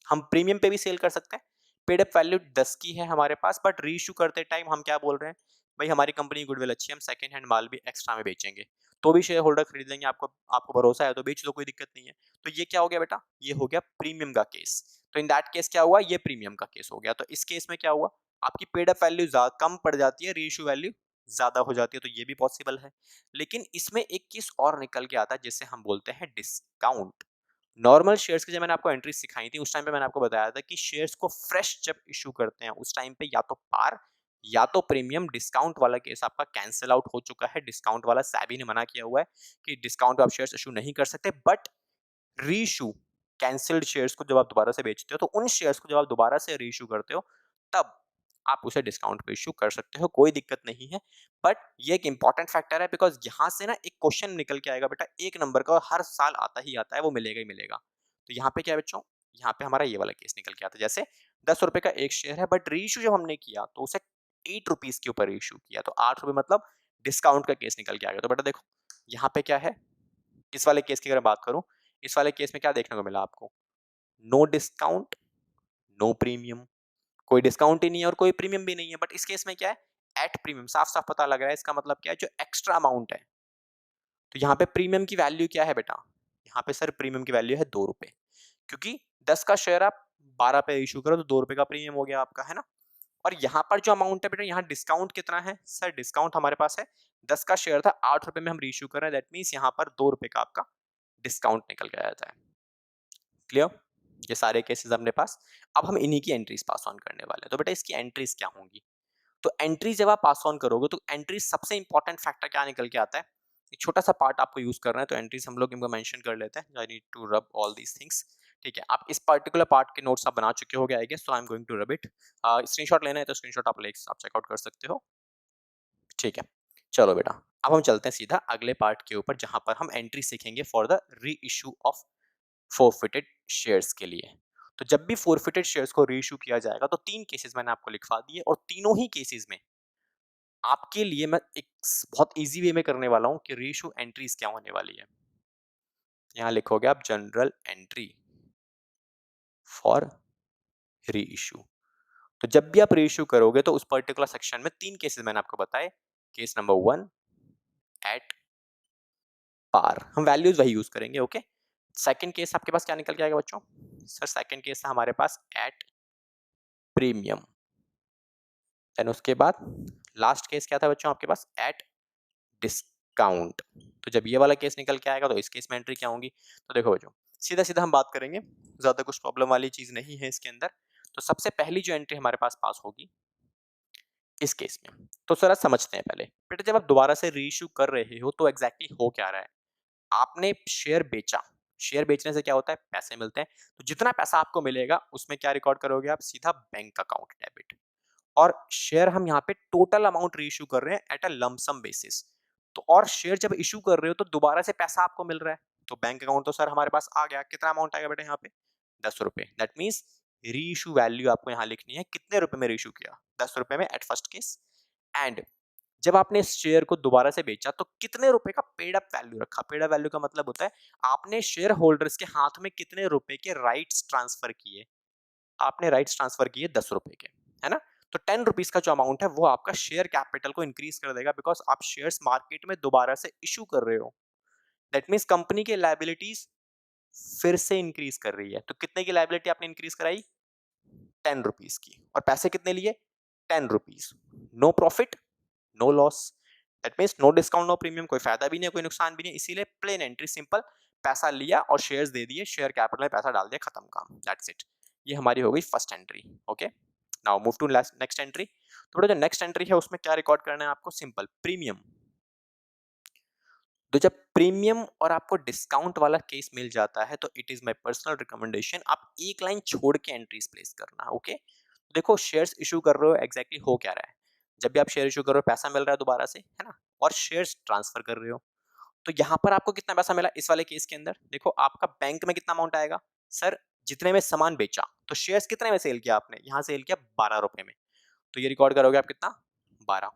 हम प्रीमियम पे भी सेल कर सकते हैं। पेड अप वैल्यू 10 की है हमारे पास, बट रीइश्यू करते टाइम हम क्या बोल रहे हैं? भाई हमारी कंपनी गुडविल अच्छी है, हम सेकंड हैंड माल भी एक्स्ट्रा में बेचेंगे। तो भी शेयर होल्डर खरीद लेंगे, आपको आपको भरोसा है तो बेच लो, कोई दिक्कत नहीं है। तो ये क्या हो गया बेटा? ये हो गया प्रीमियम का केस। तो इन दैट केस क्या हुआ? ये प्रीमियम का केस हो गया। तो इस केस में क्या हुआ? आपकी पेड अप वैल्यू कम पड़ जाती है, रीइश्यू वैल्यू ज्यादा हो जाती है, तो ये भी पॉसिबल है। लेकिन इसमें एक केस और निकल के आता है जिसे हम बोलते हैं डिस्काउंट। नॉर्मल शेयर्स की जब मैंने आपको एंट्री सिखाई थी, उस टाइम पे मैंने आपको बताया था कि शेयर्स को फ्रेश जब इशू करते हैं उस टाइम पे या तो पार या तो प्रीमियम, डिस्काउंट वाला केस आपका कैंसिल आउट हो चुका है। डिस्काउंट वाला सेबी ने मना किया हुआ है कि डिस्काउंट पे आप शेयर्स इशू नहीं कर सकते। बट रीइश्यू कैंसिल्ड शेयर्स को जब आप दोबारा से बेचते हो, तो उन शेयर्स को जब आप दोबारा से रीइश्यू करते हो, तब आप उसे डिस्काउंट पे इश्यू कर सकते हो, कोई दिक्कत नहीं है। बट ये एक इंपॉर्टेंट फैक्टर है, बिकॉज यहाँ से ना एक क्वेश्चन निकल के आएगा बेटा, एक नंबर का, और हर साल आता ही आता है, वो मिलेगा ही मिलेगा। तो यहाँ पे क्या है बच्चों? यहाँ पे हमारा ये वाला केस निकल के आता है। जैसे 10 रुपए का एक शेयर है, बट रीइश्यू जब हमने किया तो उसे 8 रुपीज के ऊपर इश्यू किया, तो 8 रुपए मतलब डिस्काउंट का केस निकल के आ गया। तो बेटा देखो, यहाँ पे क्या है? इस वाले केस की अगर बात करूं, इस वाले केस में क्या देखने को मिला आपको? No discount, no premium. कोई डिस्काउंट ही नहीं है और कोई प्रीमियम भी नहीं है। बट इस केस में क्या है? At premium. साफ साफ पता लग रहा है, इसका मतलब क्या है? जो एक्स्ट्रा अमाउंट है, तो यहाँ पे प्रीमियम की वैल्यू क्या है बेटा? यहाँ पे सर प्रीमियम की वैल्यू है 2 रुपए, क्योंकि 10 का शेयर आप 12 पे इशू करो तो 2 रुपए का प्रीमियम हो गया आपका, है ना? और यहाँ पर जो अमाउंट है बेटा, यहाँ डिस्काउंट कितना है? सर डिस्काउंट हमारे पास है, 10 का शेयर था, 8 रुपए में हम रीइश्यू कर रहे हैं, दैट मीन्स यहाँ पर 2 रुपए का आपका डिस्काउंट निकल के आ जाता है। क्लियर? ये सारे केसेस अपने पास। अब हम इन्हीं की एंट्रीज पास ऑन करने वाले हैं। तो बेटा इसकी एंट्रीज क्या होंगी? तो एंट्री जब आप पास ऑन करोगे, तो एंट्री सबसे इंपॉर्टेंट फैक्टर क्या निकल के आता है? एक छोटा सा पार्ट आपको यूज करना है, तो एंट्रीज हम लोग इनको मेंशन कर लेते हैं। I need to rub all these things. ठीक है, आप इस पर्टिकुलर पार्ट के नोट्स आप बना चुके हो I guess, so I am going to rub it. Screenshot लेना है तो स्क्रीनशॉट आप चेकआउट कर सकते हो। ठीक है, चलो बेटा, अब हम चलते हैं सीधा अगले पार्ट के ऊपर, जहां पर हम एंट्री सीखेंगे फॉर द री इशू ऑफ फोरफिटेड शेयर्स के लिए। तो जब भी फोरफिटेड शेयर्स को रीइश्यू किया जाएगा, तो 3 केसेस मैंने आपको लिखवा दिए, और तीनों ही केसेस में आपके लिए मैं एक बहुत इजी वे में करने वाला हूं कि रीइश्यू एंट्रीज क्या होने वाली है। यहां लिखोगे आप जनरल एंट्री फॉर रीइश्यू। तो जब भी आप रीइश्यू करोगे, तो उस पर्टिकुलर सेक्शन में 3 केसेस मैंने आपको बताए। केस नंबर 1 एट पार, हम वैल्यूज वही यूज करेंगे। ओके, सेकंड केस आपके पास क्या निकल के आएगा बच्चों? सर सेकंड केस था हमारे पास एट प्रीमियम। देन उसके बाद लास्ट केस क्या था बच्चों आपके पास? At discount. तो जब ये वाला केस निकल के आएगा, तो इस केस में एंट्री क्या होंगी? तो देखो बच्चों, सीधा सीधा हम बात करेंगे, ज्यादा कुछ प्रॉब्लम वाली चीज नहीं है इसके अंदर। तो सबसे पहली जो एंट्री हमारे पास होगी इस केस में, तो सर समझते हैं पहले। बेटा जब आप दोबारा से रीइश्यू कर रहे हो, तो एग्जैक्टली हो क्या रहा है? आपने शेयर बेचा, शेयर बेचने से क्या होता है? पैसे मिलते हैं। तो जितना पैसा आपको मिलेगा उसमें क्या रिकॉर्ड करोगे आप? सीधा बैंक अकाउंट डेबिट। और शेयर हम यहाँ पे टोटल अमाउंट रीइश्यू कर रहे हैं एट अ लमसम बेसिस। तो और शेयर जब इशू कर रहे हो, तो दोबारा से पैसा आपको मिल रहा है, तो बैंक अकाउंट तो सर हमारे पास आ गया। कितना अमाउंट आएगा बेटा यहाँ पे? 10 रुपए। दैट मीन्स रीइश्यू वैल्यू आपको यहाँ लिखनी है, कितने रुपए में रीइश्यू किया? 10 रुपए में एट फर्स्ट केस। एंड जब आपने इस शेयर को दोबारा से बेचा, तो कितने रुपए का पेड अप वैल्यू रखा? पेड अप वैल्यू का मतलब होता है आपने शेयर होल्डर्स के हाथ में कितने रुपए के राइट्स ट्रांसफर किए। आपने राइट्स ट्रांसफर किए 10 रुपए के, है ना? तो 10 रुपीज का जो अमाउंट है, वो आपका शेयर कैपिटल को इंक्रीज कर देगा, बिकॉज आप शेयर्स मार्केट में दोबारा से इशू कर रहे हो। दैट मीन्स कंपनी की लायबिलिटीज फिर से इंक्रीज कर रही है। तो कितने की लायबिलिटी आपने इंक्रीज कराई? 10 रुपीज की। और पैसे कितने लिए? 10 rupees. No profit, no loss. That means no discount, no premium, कोई फायदा भी नहीं है, कोई नुकसान भी नहीं, इसीलिए प्लेन एंट्री, सिंपल, पैसा लिया और शेयर्स दे दिए, शेयर कैपिटल में पैसा डाल दिया, खत्म काम, दैट्स इट। ये हमारी हो गई first entry. Okay, now move to next entry. तो जो नेक्स्ट एंट्री है उसमें क्या रिकॉर्ड करना है आपको? Simple, premium. तो जब प्रीमियम और आपको डिस्काउंट वाला केस मिल जाता है तो it is my personal recommendation, आप एक लाइन छोड़ के एंट्रीज प्लेस करना। ओके, देखो शेयर्स इशू कर रहे हो, एग्जैक्टली हो क्या रहा है? जब भी आप शेयर इशू कर रहे हो पैसा मिल रहा है दोबारा से, है ना, और शेयर्स ट्रांसफर कर रहे हो। तो यहाँ पर आपको कितना पैसा मिला इस वाले केस के अंदर? देखो आपका बैंक में कितना अमाउंट आएगा? सर जितने में सामान बेचा, तो शेयर्स कितने में सेल किया आपने? यहाँ सेल किया 12 रुपए में। तो ये रिकॉर्ड करोगे आप कितना? 12।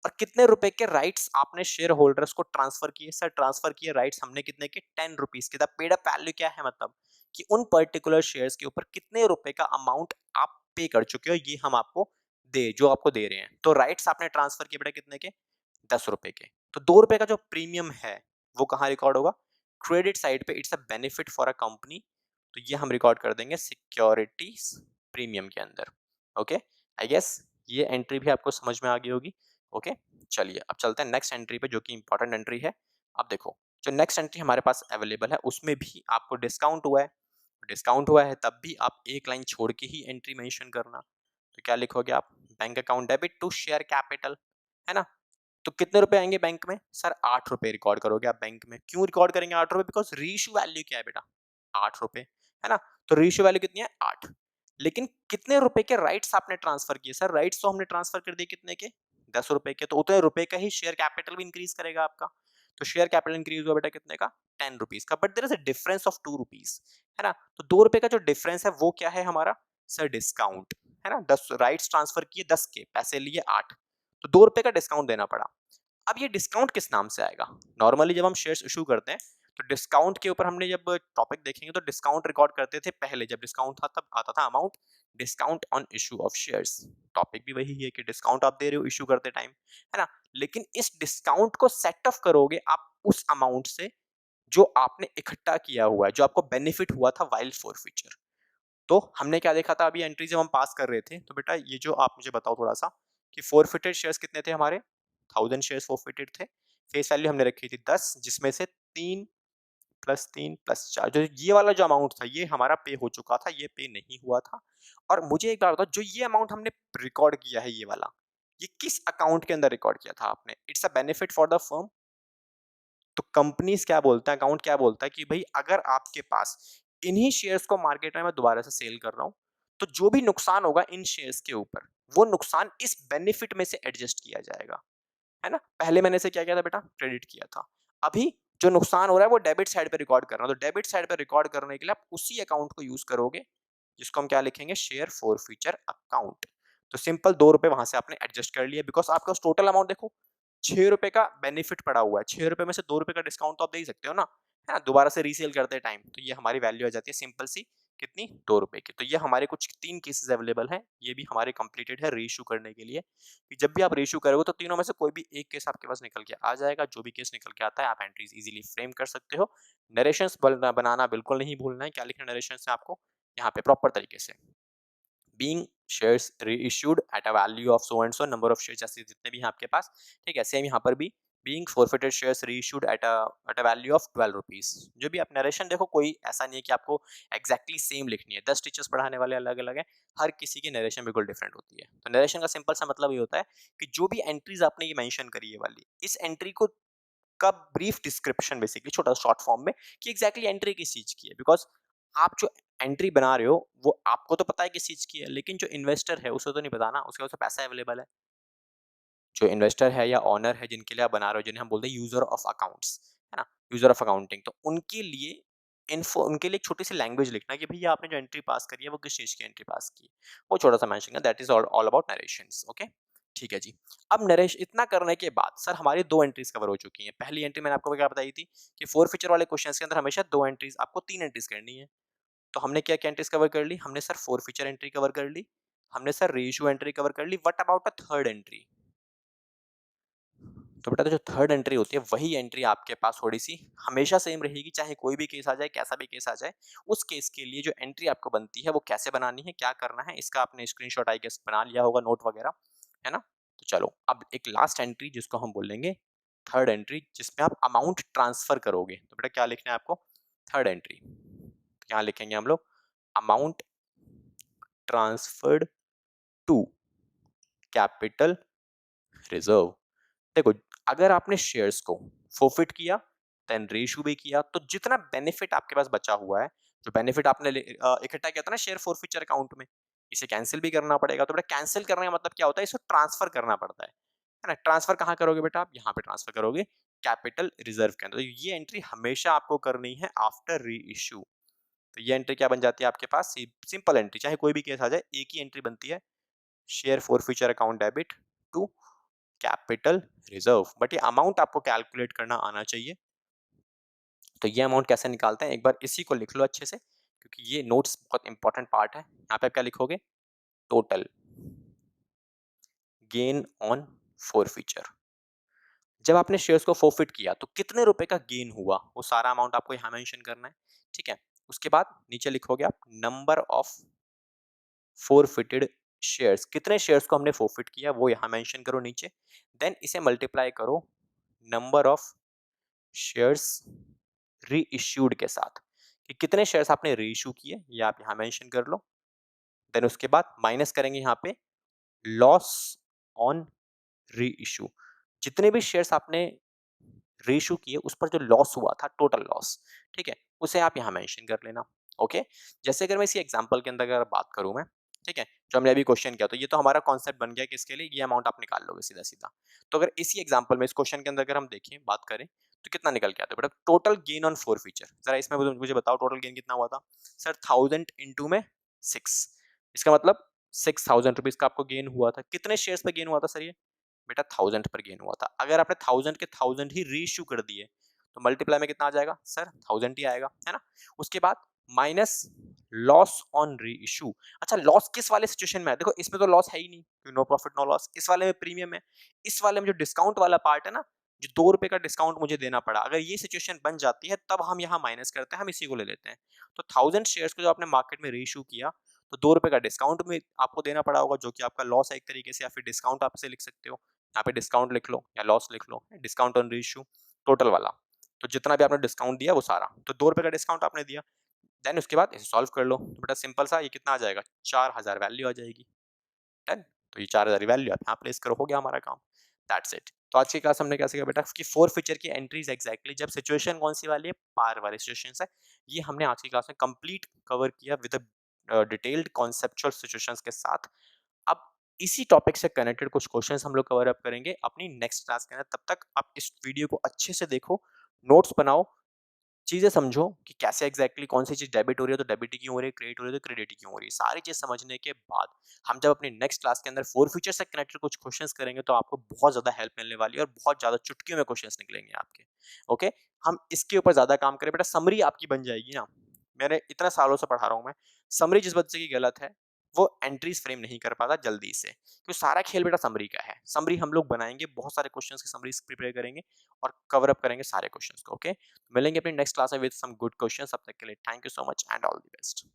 और कितने रुपए के राइट्स आपने शेयर होल्डर्स को ट्रांसफर किए? सर ट्रांसफर किए राइट्स हमने कितने के? 10 रुपीज के। द पेड अप वैल्यू क्या है? मतलब कि उन पर्टिकुलर शेयर्स के ऊपर कितने रुपए का अमाउंट आप पे कर चुके हो, ये हम आपको जो आपको दे रहे हैं। तो राइट्स आपने ट्रांसफर किए बेटा कितने के? 10 रुपए के। तो 2 रुपए का जो प्रीमियम है वो कहाँ रिकॉर्ड होगा? क्रेडिट साइड पे, it's a benefit for a company. तो ये हम रिकॉर्ड कर देंगे सिक्योरिटीज प्रीमियम के अंदर। ओके, आई गेस ये एंट्री भी आपको समझ में आ गई होगी। ओके, चलिए अब चलते हैं नेक्स्ट एंट्री पे जो कि इंपॉर्टेंट एंट्री है। अब देखो जो नेक्स्ट एंट्री हमारे पास अवेलेबल है उसमें भी आपको डिस्काउंट हुआ है। डिस्काउंट हुआ है तब भी आप एक लाइन छोड़ के ही एंट्री मेंशन करना। तो क्या लिखोगे आप? Bank account debit to share capital, है ना। तो कितने रुपए आएंगे बैंक में? सर 8 रुपए रिकॉर्ड करोगे आप बैंक में। क्यों रिकॉर्ड करेंगे 8 रुपए? बिकॉज रीइश्यू वैल्यू क्या है बेटा? 8 रुपए, है ना। तो रीइश्यू वैल्यू कितनी है? 8। लेकिन कितने रुपए के राइट्स आपने ट्रांसफर किए? सर राइट्स तो हमने ट्रांसफर कर दिए कितने के? 10 रुपए के। तो उतने रुपए का ही शेयर कैपिटल भी इंक्रीज करेगा आपका। तो शेयर कैपिटल इंक्रीज हुआ बेटा कितने का? 10 रुपीज का। But there is a difference of 2 rupees, है ना। तो 2 रुपए का जो डिफरेंस है वो क्या है हमारा? सर डिस्काउंट, है ना। 10 राइट्स ट्रांसफर किए 10 के, पैसे लिए 8, तो 2 रुपए का डिस्काउंट देना पड़ा। अब ये डिस्काउंट किस नाम से आएगा? नॉर्मली जब हम शेयर्स इशू करते हैं तो डिस्काउंट के ऊपर हमने जब टॉपिक देखेंगे तो डिस्काउंट रिकॉर्ड करते थे पहले। जब डिस्काउंट था तब आता था amount discount on issue of shares. Topic भी वही है कि डिस्काउंट आप दे रहे हो इशू करते टाइम, है ना। लेकिन इस डिस्काउंट को सेट ऑफ करोगे आप उस अमाउंट से जो आपने इकट्ठा किया हुआ है, जो आपको बेनिफिट हुआ था वाइल फॉर फ्यूचर। तो हमने क्या देखा था अभी एंट्री जब हम पास कर रहे थे? तो बेटा ये जो आप मुझे बताओ थोड़ा सा कि फोरफिटेड शेयर्स कितने थे हमारे? 1000 शेयर्स फोरफिटेड थे। फेस वैल्यू हमने रखी थी 10, जिसमें से 3 + 3 + 4, जो ये वाला जो अमाउंट था ये हमारा पे हो चुका था, ये पे नहीं हुआ था। और मुझे एक बात बताओ, जो ये अमाउंट हमने रिकॉर्ड किया है ये वाला, ये किस अकाउंट के अंदर रिकॉर्ड किया था आपने? It's a benefit for the firm. तो कंपनीज क्या बोलता है, अकाउंट क्या बोलता है कि भाई अगर आपके पास इन्हीं शेयर्स को मार्केट में मैं दोबारा से सेल कर रहा हूं, तो जो भी नुकसान होगा इन शेयर्स के ऊपर, वो नुकसान इस बेनिफिट में से एडजस्ट किया जाएगा, है ना। पहले मैंने से क्या किया था बेटा? क्रेडिट किया था। अभी जो नुकसान हो रहा है वो डेबिट साइड पे रिकॉर्ड कर रहा हूं। तो डेबिट साइड पे रिकॉर्ड करने के लिए आप उसी अकाउंट को यूज करोगे जिसको हम क्या लिखेंगे? Share for future account. तो सिंपल 2 रुपए वहां से आपने एडजस्ट कर लिया, बिकॉज आपका टोटल अमाउंट देखो 6 रुपए का बेनिफिट पड़ा हुआ है। 6 रुपए में से 2 रुपए का डिस्काउंट तो आप दे ही सकते हो ना, है ना, दोबारा से रीसेल करते टाइम। तो ये हमारी वैल्यू आ जाती है सिंपल सी, कितनी? 2 रुपए की। तो ये हमारे कुछ 3 केसेस अवेलेबल हैं, ये भी हमारे कंप्लीटेड है रीइश्यू करने के लिए। कि जब भी आप रीइश्यू करोगे तो तीनों में से कोई भी एक केस आपके पास निकल के आ जाएगा। जो भी केस निकल के आता है आप एंट्रीज इजीली फ्रेम कर सकते हो। नरेशंस बनाना बिल्कुल नहीं भूलना है। क्या लिखना है नरेशंस में आपको? यहाँ पे प्रॉपर तरीके से being shares reissued at a value of so and so number of shares, जैसे जितने भी हैं आपके पास, ठीक है। सेम यहाँ पर भी being forfeited shares reissued at a value of 12 rupees। जो भी आप नरेशन देखो, कोई ऐसा नहीं है कि आपको एग्जैक्टली सेम लिखनी है। 10 टीचर्स पढ़ाने वाले अलग अलग है, हर किसी की नरेशन बिल्कुल डिफरेंट होती है। तो नरेशन का सिंपल सा मतलब ये होता है कि जो भी एंट्रीज आपने ये मेंशन करी है वाली, इस एंट्री को का ब्रीफ डिस्क्रिप्शन, बेसिकली छोटा शॉर्ट फॉर्म में, कि एग्जैक्टली एंट्री किस चीज की है। बिकॉज आप जो एंट्री बना रहे हो वो आपको तो पता है किस चीज की है, लेकिन जो इन्वेस्टर है उसे तो नहीं पता ना, उसके पास तो पैसा अवेलेबल है। जो इन्वेस्टर है या ऑनर है जिनके लिए आप बना रहे हो, जिन्हें हम बोलते हैं यूजर ऑफ अकाउंट्स, है ना, यूजर ऑफ अकाउंटिंग, तो उनके लिए इन्फो, उनके लिए एक छोटी सी लैंग्वेज लिखना कि भैया आपने जो एंट्री पास करी है वो किस चीज की एंट्री पास की, वो छोटा सा मेंशन है। That is all about narrations. Okay, ठीक है जी। अब नरेश इतना करने के बाद सर हमारी 2 एंट्रीज कवर हो चुकी हैं। पहली एंट्री मैंने आपको क्या बताई थी कि फोर फीचर वाले क्वेश्चंस के अंदर हमेशा 2 एंट्रीज, आपको 3 एंट्रीज करनी है। तो हमने क्या क्या एंट्रीज कवर कर ली? हमने sir forfeiture entry cover कर ली, हमने सर रेशियो एंट्री कवर कर ली। What about a third entry? तो बेटा जो थर्ड एंट्री होती है वही एंट्री आपके पास थोड़ी-सी हमेशा सेम रहेगी, चाहे कोई भी केस आ जाए, कैसा भी केस आ जाए। उस केस के लिए जो एंट्री आपको बनती है वो कैसे बनानी है, क्या करना है, इसका आपने स्क्रीनशॉट आई गेस बना लिया होगा नोट वगैरह, है ना? तो चलो अब एक लास्ट एंट्री जिसको हम बोलेंगे थर्ड एंट्री जिसमें आप अमाउंट ट्रांसफर करोगे। तो बेटा क्या लिखना है आपको? Third entry. क्या लिखेंगे हम लोग? Amount transferred to capital reserve. देखो, अगर आपने शेयर्स को फोरफिट किया, देन रीइश्यू भी किया, तो जितना बेनिफिट आपके पास बचा हुआ है, जो बेनिफिट आपने इकट्ठा किया था ना शेयर फोरफिचर अकाउंट में, इसे कैंसिल भी करना पड़ेगा। तो बेटा कैंसिल करने का मतलब क्या होता है? इसको ट्रांसफर करना पड़ता है ना? ट्रांसफर कहाँ करोगे बेटा? आप यहाँ पे ट्रांसफर करोगे कैपिटल रिजर्व के अंदर। तो ये एंट्री हमेशा आपको करनी है आफ्टर री इश्यू। तो ये एंट्री क्या बन जाती है आपके पास? सिंपल एंट्री, चाहे कोई भी केस आ जाए, एक ही एंट्री बनती है, share forfeiture account debit to capital reserve. But ये अमाउंट आपको कैलकुलेट करना आना चाहिए। तो ये अमाउंट कैसे निकालते हैं, एक बार इसी को लिख लो अच्छे से, क्योंकि ये नोट्स बहुत इंपॉर्टेंट पार्ट है। यहाँ पे आप क्या लिखोगे? Total gain on forfeiture. जब आपने शेयर्स को फोरफिट किया तो कितने रुपए का गेन हुआ, वो सारा अमाउंट आपको यहाँ मेंशन करना है। ठीक है, उसके बाद नीचे लिखोगे आप नंबर ऑफ फोरफिटेड शेयर्स, कितने शेयर्स को हमने फोरफिट किया वो यहाँ मेंशन करो नीचे। देन इसे मल्टीप्लाई करो नंबर ऑफ शेयर्स री इश्यूड के साथ, कि कितने शेयर्स आपने री इश्यू किए, ये आप यहाँ मेंशन कर लो। देन उसके बाद माइनस करेंगे यहाँ पे लॉस ऑन री इश्यू, जितने भी शेयर्स आपने री इश्यू किए उस पर जो लॉस हुआ था, टोटल लॉस, ठीक है, उसे आप यहाँ मेंशन कर लेना। ओके, जैसे अगर मैं इसी एग्जांपल के अंदर अगर बात करूं मैं, ठीक है, जो हमने अभी क्वेश्चन किया, तो ये तो हमारा कॉन्सेप्ट बन गया कि इसके लिए ये अमाउंट आप निकाल लोगे सीधा सीधा। तो अगर इसी एग्जांपल में इस क्वेश्चन के अंदर अगर हम देखें, बात करें, तो कितना निकल के आता है बेटा? Total gain on four feature, जरा इसमें मुझे बताओ टोटल गेन कितना हुआ था? सर 1000 इंटू में 6, इसका मतलब 6000 रुपीज का आपको गेन हुआ था। कितने शेयर्स पे गेन हुआ था सर ये? बेटा 1000 पर गेन हुआ था। अगर आपने 1000 के 1000 ही रीइश्यू कर दिए तो मल्टीप्लाई में कितना आ जाएगा? सर 1000 ही आएगा, है ना? उसके बाद माइनस लॉस ऑन री इश्यू। अच्छा, लॉस किस वाले सिचुएशन में है? देखो इसमें तो लॉस है ही नहीं, नो प्रॉफिट नो लॉस। इस वाले में प्रीमियम है। इस वाले में जो डिस्काउंट वाला पार्ट है ना, जो 2 रुपए का डिस्काउंट मुझे देना पड़ा, अगर ये सिचुएशन बन जाती है तब हम यहाँ माइनस करते हैं, हम इसी को ले लेते हैं। तो 1000 शेयर्स को जो आपने मार्केट में रीइश्यू किया, तो 2 रुपए का डिस्काउंट में आपको देना पड़ा होगा, जो कि आपका लॉस है एक तरीके से, या फिर डिस्काउंट आप इसे लिख सकते हो। यहाँ पे डिस्काउंट लिख लो या लॉस लिख लो, डिस्काउंट ऑन रीइश्यू टोटल वाला। तो जितना भी आपने डिस्काउंट दिया वो सारा, तो 2 रुपए का डिस्काउंट आपने दिया। देन उसके बाद इसे सॉल्व कर लो, तो बेटा सिंपल सा, ये कितना आ जाएगा? 4000 वैल्यू आ जाएगी। डन। तो ये 4000 वैल्यू आप यहाँ प्लेस करो, हो गया हमारा काम। That's it. तो आज की क्लास हमने क्या सीखा बेटा कि फोर फीचर की एंट्रीज एग्जैक्टली जब सिचुएशन कौन सी वाली है? पार वाली सिचुएशन है। ये हमने आज की क्लास में कंप्लीट कवर किया विद डिटेल्ड कॉन्सेप्चुअल सिचुएशंस के साथ। अब इसी टॉपिक से कनेक्टेड कुछ क्वेश्चंस हम लोग कवर अप करेंगे अपनी नेक्स्ट क्लास के अंदर। तब तक आप इस वीडियो को अच्छे से देखो, नोट्स बनाओ, चीजें समझो कि कैसे एग्जैक्टली कौन सी चीज डेबिट हो रही है तो डेबिट क्यों हो रही है, क्रेडिट हो रही है तो क्रेडिट क्यों हो रही है। सारी चीज समझने के बाद हम जब अपनी नेक्स्ट क्लास के अंदर फोर फ्यूचर से कनेक्टेड कुछ क्वेश्चंस करेंगे तो आपको बहुत ज्यादा हेल्प मिलने वाली है और बहुत ज्यादा चुटकियों में क्वेश्चंस निकलेंगे आपके। ओके, हम इसके ऊपर ज्यादा काम करें बेटा, समरी आपकी बन जाएगी ना। मैंने इतना सालों से पढ़ा रहा हूँ मैं, समरी जिस बच्चे की गलत है वो एंट्रीज फ्रेम नहीं कर पाता जल्दी से, तो सारा खेल बेटा समरी का है। समरी हम लोग बनाएंगे, बहुत सारे क्वेश्चंस की समरी प्रिपेयर करेंगे और कवर अप करेंगे सारे क्वेश्चंस को। ओके, मिलेंगे अपनी नेक्स्ट क्लास में विद सम गुड क्वेश्चंस। अब तक के लिए thank you so much and all the best.